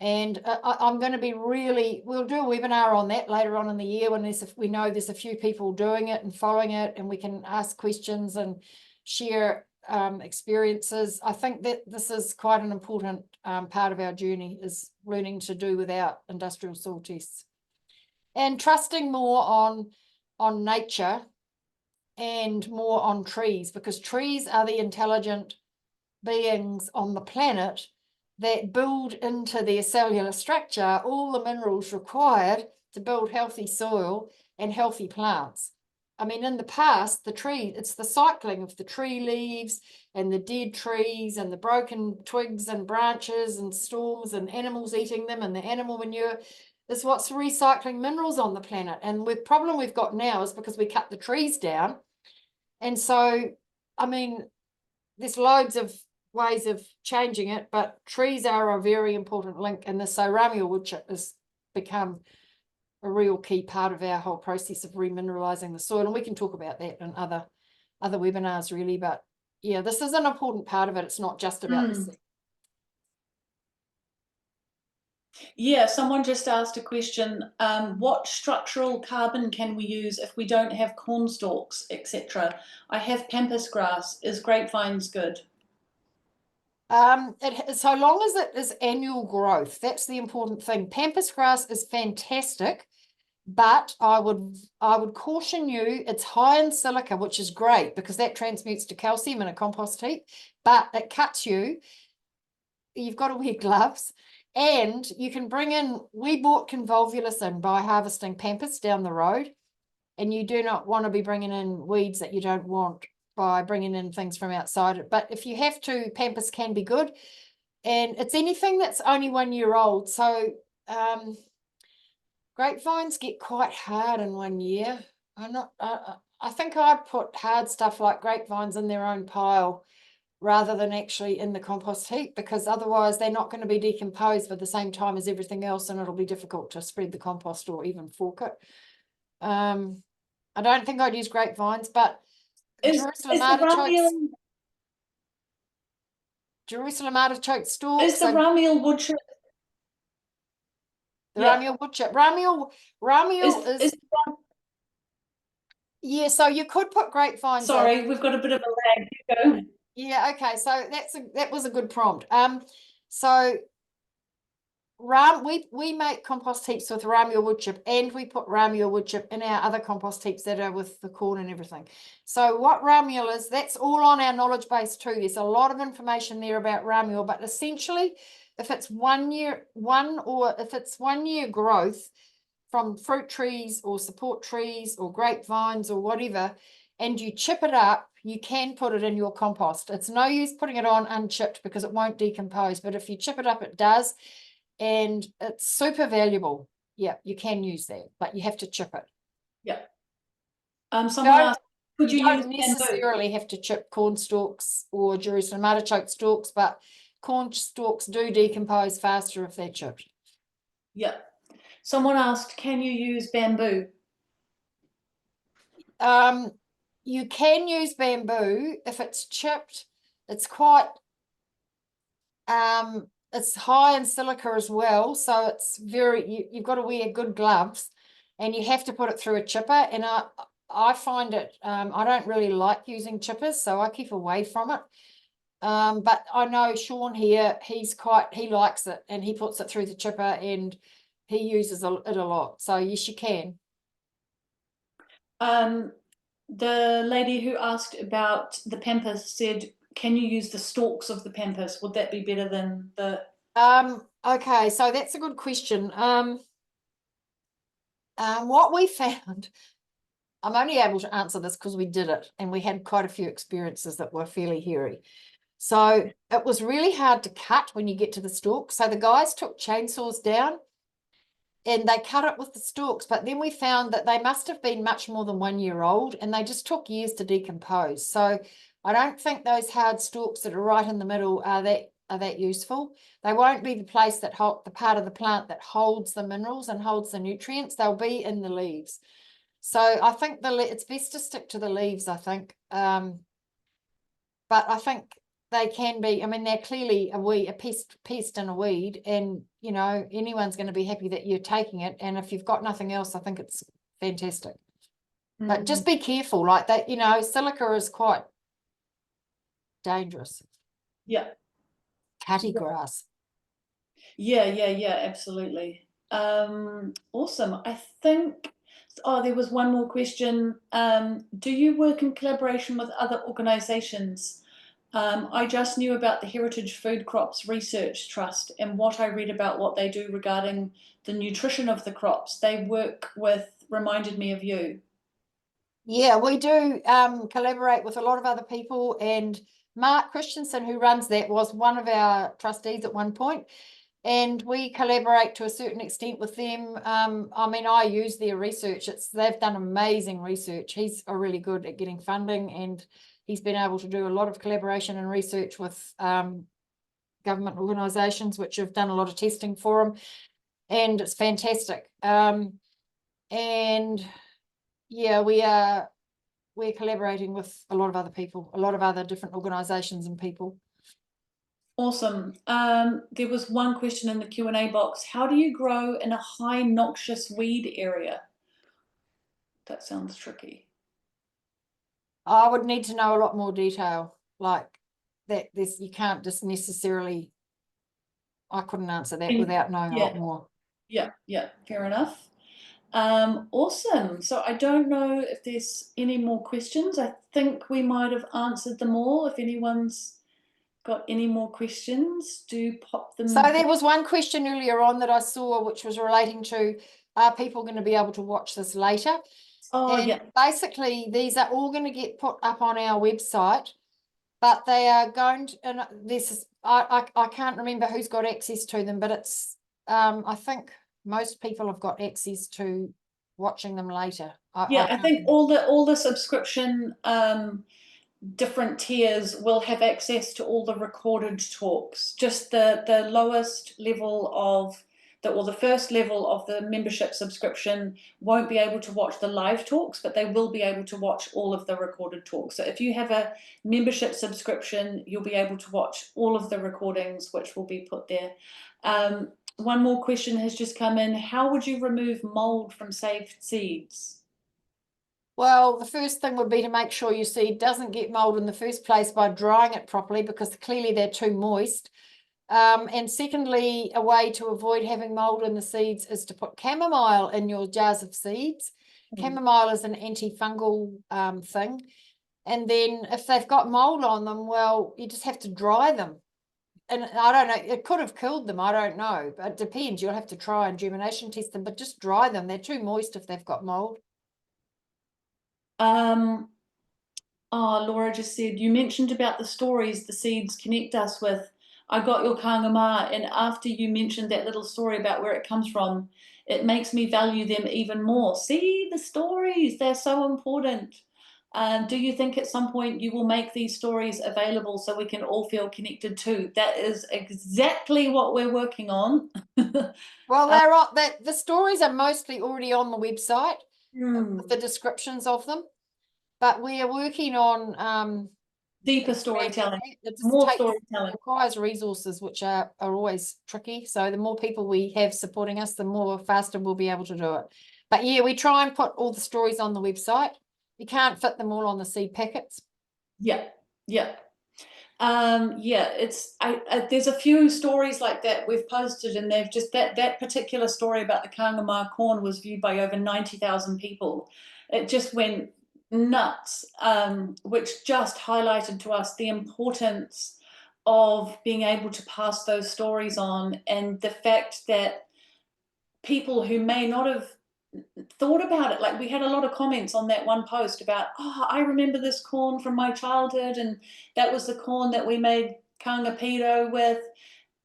And I'm going to be we'll do a webinar on that later on in the year when we know there's a few people doing it and following it, and we can ask questions and share experiences. I think that this is quite an important part of our journey, is learning to do without industrial soil tests and trusting more on nature and more on trees, because trees are the intelligent beings on the planet that build into their cellular structure all the minerals required to build healthy soil and healthy plants. I mean, in the past, it's the cycling of the tree leaves and the dead trees and the broken twigs and branches and storms and animals eating them and the animal manure is what's recycling minerals on the planet. And the problem we've got now is because we cut the trees down. And so, I mean, there's loads of ways of changing it, but trees are a very important link, and the Saramia wood chip has become a real key part of our whole process of remineralizing the soil, and we can talk about that in other webinars really. But yeah, this is an important part of it. It's not just about the seed. Yeah, someone just asked a question, what structural carbon can we use if we don't have corn stalks, etc.? I have pampas grass. Is grapevines good? So long as it is annual growth, that's the important thing. Pampas grass is fantastic, but I would caution you, it's high in silica, which is great because that transmutes to calcium in a compost heap, but it cuts you. You've got to wear gloves, and you can bring in, we bought convolvulus in by harvesting pampas down the road, and you do not want to be bringing in weeds that you don't want by bringing in things from outside. But if you have to, pampas can be good, and it's anything that's only 1 year old. So grapevines get quite hard in 1 year. I think I'd put hard stuff like grapevines in their own pile rather than actually in the compost heap, because otherwise they're not going to be decomposed at the same time as everything else, and it'll be difficult to spread the compost or even fork it. I don't think I'd use grapevines, but Is Jerusalem the artichokes, ramiel stalks, is the so ramiel wood chip? the Yeah. ramiel wood chip. Ramiel is, yeah, so you could put grapevines in. Sorry, we've got a bit of a lag. You go. Yeah, okay, so that was a good prompt. So we make compost heaps with ramiel wood chip, and we put ramiel wood chip in our other compost heaps that are with the corn and everything. So what ramiel is, that's all on our knowledge base too. There's a lot of information there about ramiel, but essentially if it's 1 year growth from fruit trees or support trees or grapevines or whatever, and you chip it up, you can put it in your compost. It's no use putting it on unchipped because it won't decompose, but if you chip it up, it does. And it's super valuable. Yeah, you can use that, but you have to chip it. Yeah. Someone asked, could You you don't use bamboo? necessarily have to chip corn stalks or Jerusalem artichoke stalks, but corn stalks do decompose faster if they're chipped. Yeah. Someone asked, can you use bamboo? You can use bamboo if it's chipped. It's quite it's high in silica as well, so it's you've got to wear good gloves, and you have to put it through a chipper. And I find it I don't really like using chippers, so I keep away from it. But I know Sean here, he likes it, and he puts it through the chipper, and he uses it a lot. So yes, you can. The lady who asked about the pampas said, can you use the stalks of the pampas? Would that be better than the... Okay, so that's a good question. What we found, I'm only able to answer this because we did it, and we had quite a few experiences that were fairly hairy. So it was really hard to cut when you get to the stalk. So the guys took chainsaws down and they cut it with the stalks, but then we found that they must have been much more than 1 year old, and they just took years to decompose. So I don't think those hard stalks that are right in the middle are that useful. They won't be the place that hold the part of the plant that holds the minerals and holds the nutrients. They'll be in the leaves. So I think it's best to stick to the leaves, I think. But I think they can be, I mean, they're clearly a pest and a weed, and you know, anyone's going to be happy that you're taking it. And if you've got nothing else, I think it's fantastic. But just be careful, like that, you know, silica is quite dangerous. Yeah. Cutty grass. Yeah, absolutely. Awesome. I think, oh, there was one more question. Do you work in collaboration with other organizations? I just knew about the Heritage Food Crops Research Trust, and what I read about what they do regarding the nutrition of the crops they work with reminded me of you. Yeah, we do collaborate with a lot of other people, and Mark Christensen, who runs that, was one of our trustees at one point, and we collaborate to a certain extent with them. I mean, I use their research. They've done amazing research. He's really good at getting funding, and he's been able to do a lot of collaboration and research with government organisations which have done a lot of testing for him, and it's fantastic. And yeah, we're collaborating with a lot of other people, a lot of other different organisations and people. Awesome. There was one question in the Q&A box. How do you grow in a high noxious weed area? That sounds tricky. I would need to know a lot more detail, like that. You can't just necessarily, I couldn't answer that without knowing a lot more. Yeah, fair enough. Awesome. So I don't know if there's any more questions. I think we might have answered them all. If anyone's got any more questions, do pop them. So there was one question earlier on that I saw, which was relating to, are people going to be able to watch this later? Oh, and yeah. Basically, these are all going to get put up on our website, but they are going to, and this is, I can't remember who's got access to them, but it's, I think most people have got access to watching them later. I think all the subscription different tiers will have access to all the recorded talks. Just the lowest level of the first level of the membership subscription won't be able to watch the live talks, but they will be able to watch all of the recorded talks. So if you have a membership subscription, you'll be able to watch all of the recordings, which will be put there. One more question has just come in. How would you remove mold from saved seeds? Well, the first thing would be to make sure your seed doesn't get mold in the first place by drying it properly, because clearly they're too moist. And secondly, a way to avoid having mold in the seeds is to put chamomile in your jars of seeds. Chamomile is an antifungal thing. And then if they've got mold on them, well, you just have to dry them. And I don't know, it could have killed them, I don't know, but it depends. You'll have to try and germination test them, but just dry them. They're too moist if they've got mold. Oh, Laura just said, you mentioned about the stories the seeds connect us with. I got your kangama, and after you mentioned that little story about where it comes from, it makes me value them even more. See, the stories, they're so important. Do you think at some point you will make these stories available so we can all feel connected too? That is exactly what we're working on. Well, the stories are mostly already on the website, the descriptions of them, but we are working on Deeper storytelling, it just more storytelling. requires resources, which are always tricky. So the more people we have supporting us, the more faster we'll be able to do it. But yeah, we try and put all the stories on the website. You can't fit them all on the seed packets. Yeah, yeah. Yeah, there's a few stories like that we've posted, and they've just that particular story about the Koanga corn was viewed by over 90,000 people. It just went nuts, which just highlighted to us the importance of being able to pass those stories on, and the fact that people who may not have thought about it, like we had a lot of comments on that one post about, oh, I remember this corn from my childhood, and that was the corn that we made kanga with,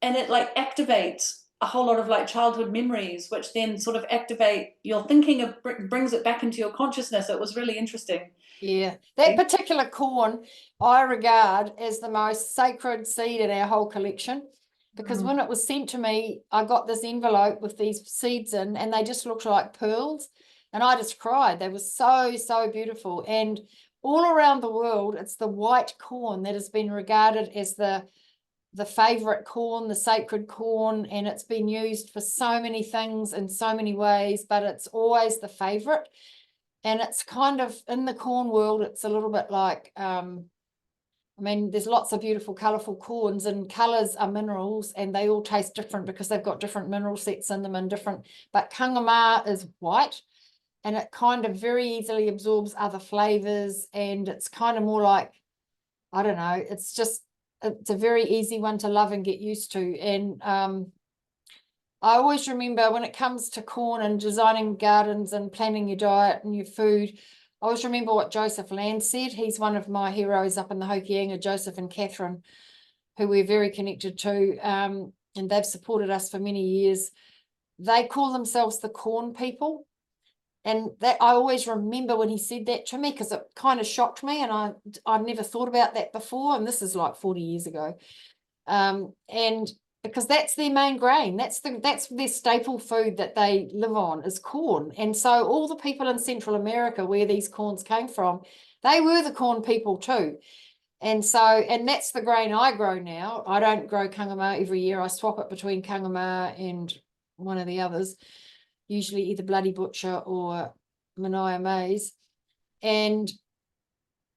and it like activates a whole lot of like childhood memories, which then sort of activate your thinking of, brings it back into your consciousness. It was really interesting. Yeah, that particular corn I regard as the most sacred seed in our whole collection, because when it was sent to me, I got this envelope with these seeds in, and they just looked like pearls, and I just cried. They were so, so beautiful. And all around the world, it's the white corn that has been regarded as the favorite corn, the sacred corn, and it's been used for so many things in so many ways, but it's always the favorite. And it's kind of, in the corn world, it's a little bit like, I mean, there's lots of beautiful, colourful corns, and colours are minerals, and they all taste different because they've got different mineral sets in them and different, but kangama is white, and it kind of very easily absorbs other flavours, and it's kind of more like, I don't know, it's a very easy one to love and get used to. And I always remember when it comes to corn and designing gardens and planning your diet and your food, I always remember what Joseph Land said. He's one of my heroes up in the Hokianga, Joseph and Catherine, who we're very connected to, and they've supported us for many years. They call themselves the corn people. And that I always remember when he said that to me, because it kind of shocked me, and I'd never thought about that before. And this is like 40 years ago. And because that's their main grain, that's their staple food that they live on, is corn. And so all the people in Central America where these corns came from, they were the corn people too. And so, and that's the grain I grow now. I don't grow kangama every year. I swap it between kangama and one of the others, usually either Bloody Butcher or Mania maize. And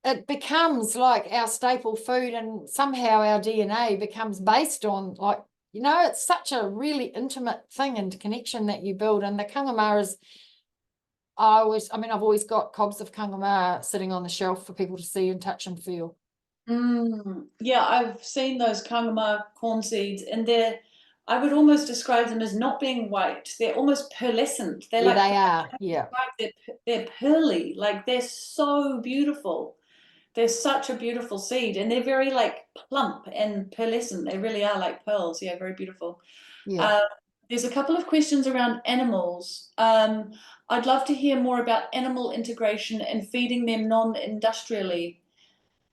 it becomes like our staple food, and somehow our DNA becomes based on, like, you know, it's such a really intimate thing and connection that you build. And the kangama is, I mean, I've always got cobs of kangama sitting on the shelf for people to see and touch and feel. Yeah, I've seen those kangama corn seeds, and I would almost describe them as not being white. They're almost pearlescent. They're Yeah, like, they are. Yeah. they're pearly, like they're so beautiful. They're such a beautiful seed, and they're very like plump and pearlescent. They really are like pearls. Yeah, very beautiful. Yeah. There's a couple of questions around animals. I'd love to hear more about animal integration and feeding them non-industrially.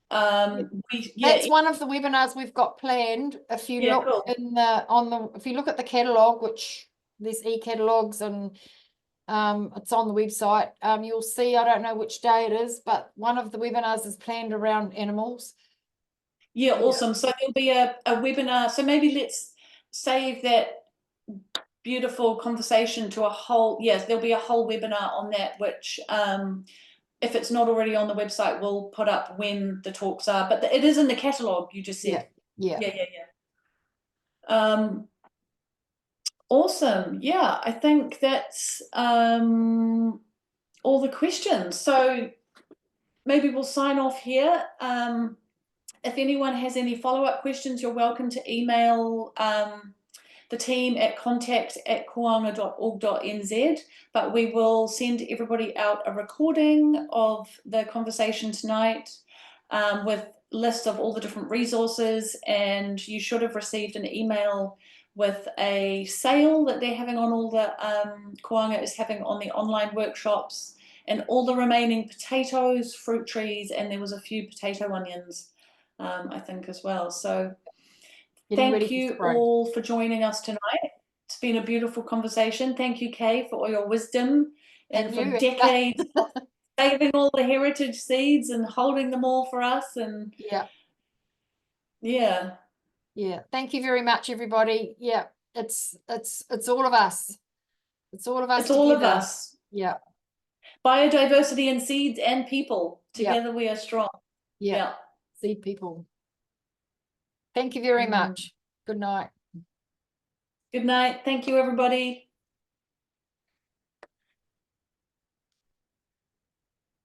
That's one of the webinars we've got planned. If you look cool. if you look at the catalogue, which there's e-catalogues, and it's on the website. You'll see, I don't know which day it is, but one of the webinars is planned around animals. Yeah, awesome. So there'll be a webinar. So maybe let's save that beautiful conversation to a whole, yes, there'll be a whole webinar on that, which if it's not already on the website, we'll put up when the talks are, but it is in the catalogue, you just said. Yeah. Awesome. Yeah, I think that's all the questions. So maybe we'll sign off here. If anyone has any follow-up questions, you're welcome to email the team at contact@koanga.org.nz, but we will send everybody out a recording of the conversation tonight with lists of all the different resources, and you should have received an email with a sale that they're having on all the Koanga is having on the online workshops, and all the remaining potatoes, fruit trees, and there was a few potato onions, I think, as well. So thank you all for joining us tonight. It's been a beautiful conversation. Thank you, Kay, for all your wisdom and for decades of saving all the heritage seeds and holding them all for us. And yeah. Thank you very much, everybody. Yeah, it's all of us. It's all of us. It's all of us. Yeah. Biodiversity and seeds and people. Together we are strong. Yeah. Seed people. Thank you very much. Good night. Good night. Thank you, everybody.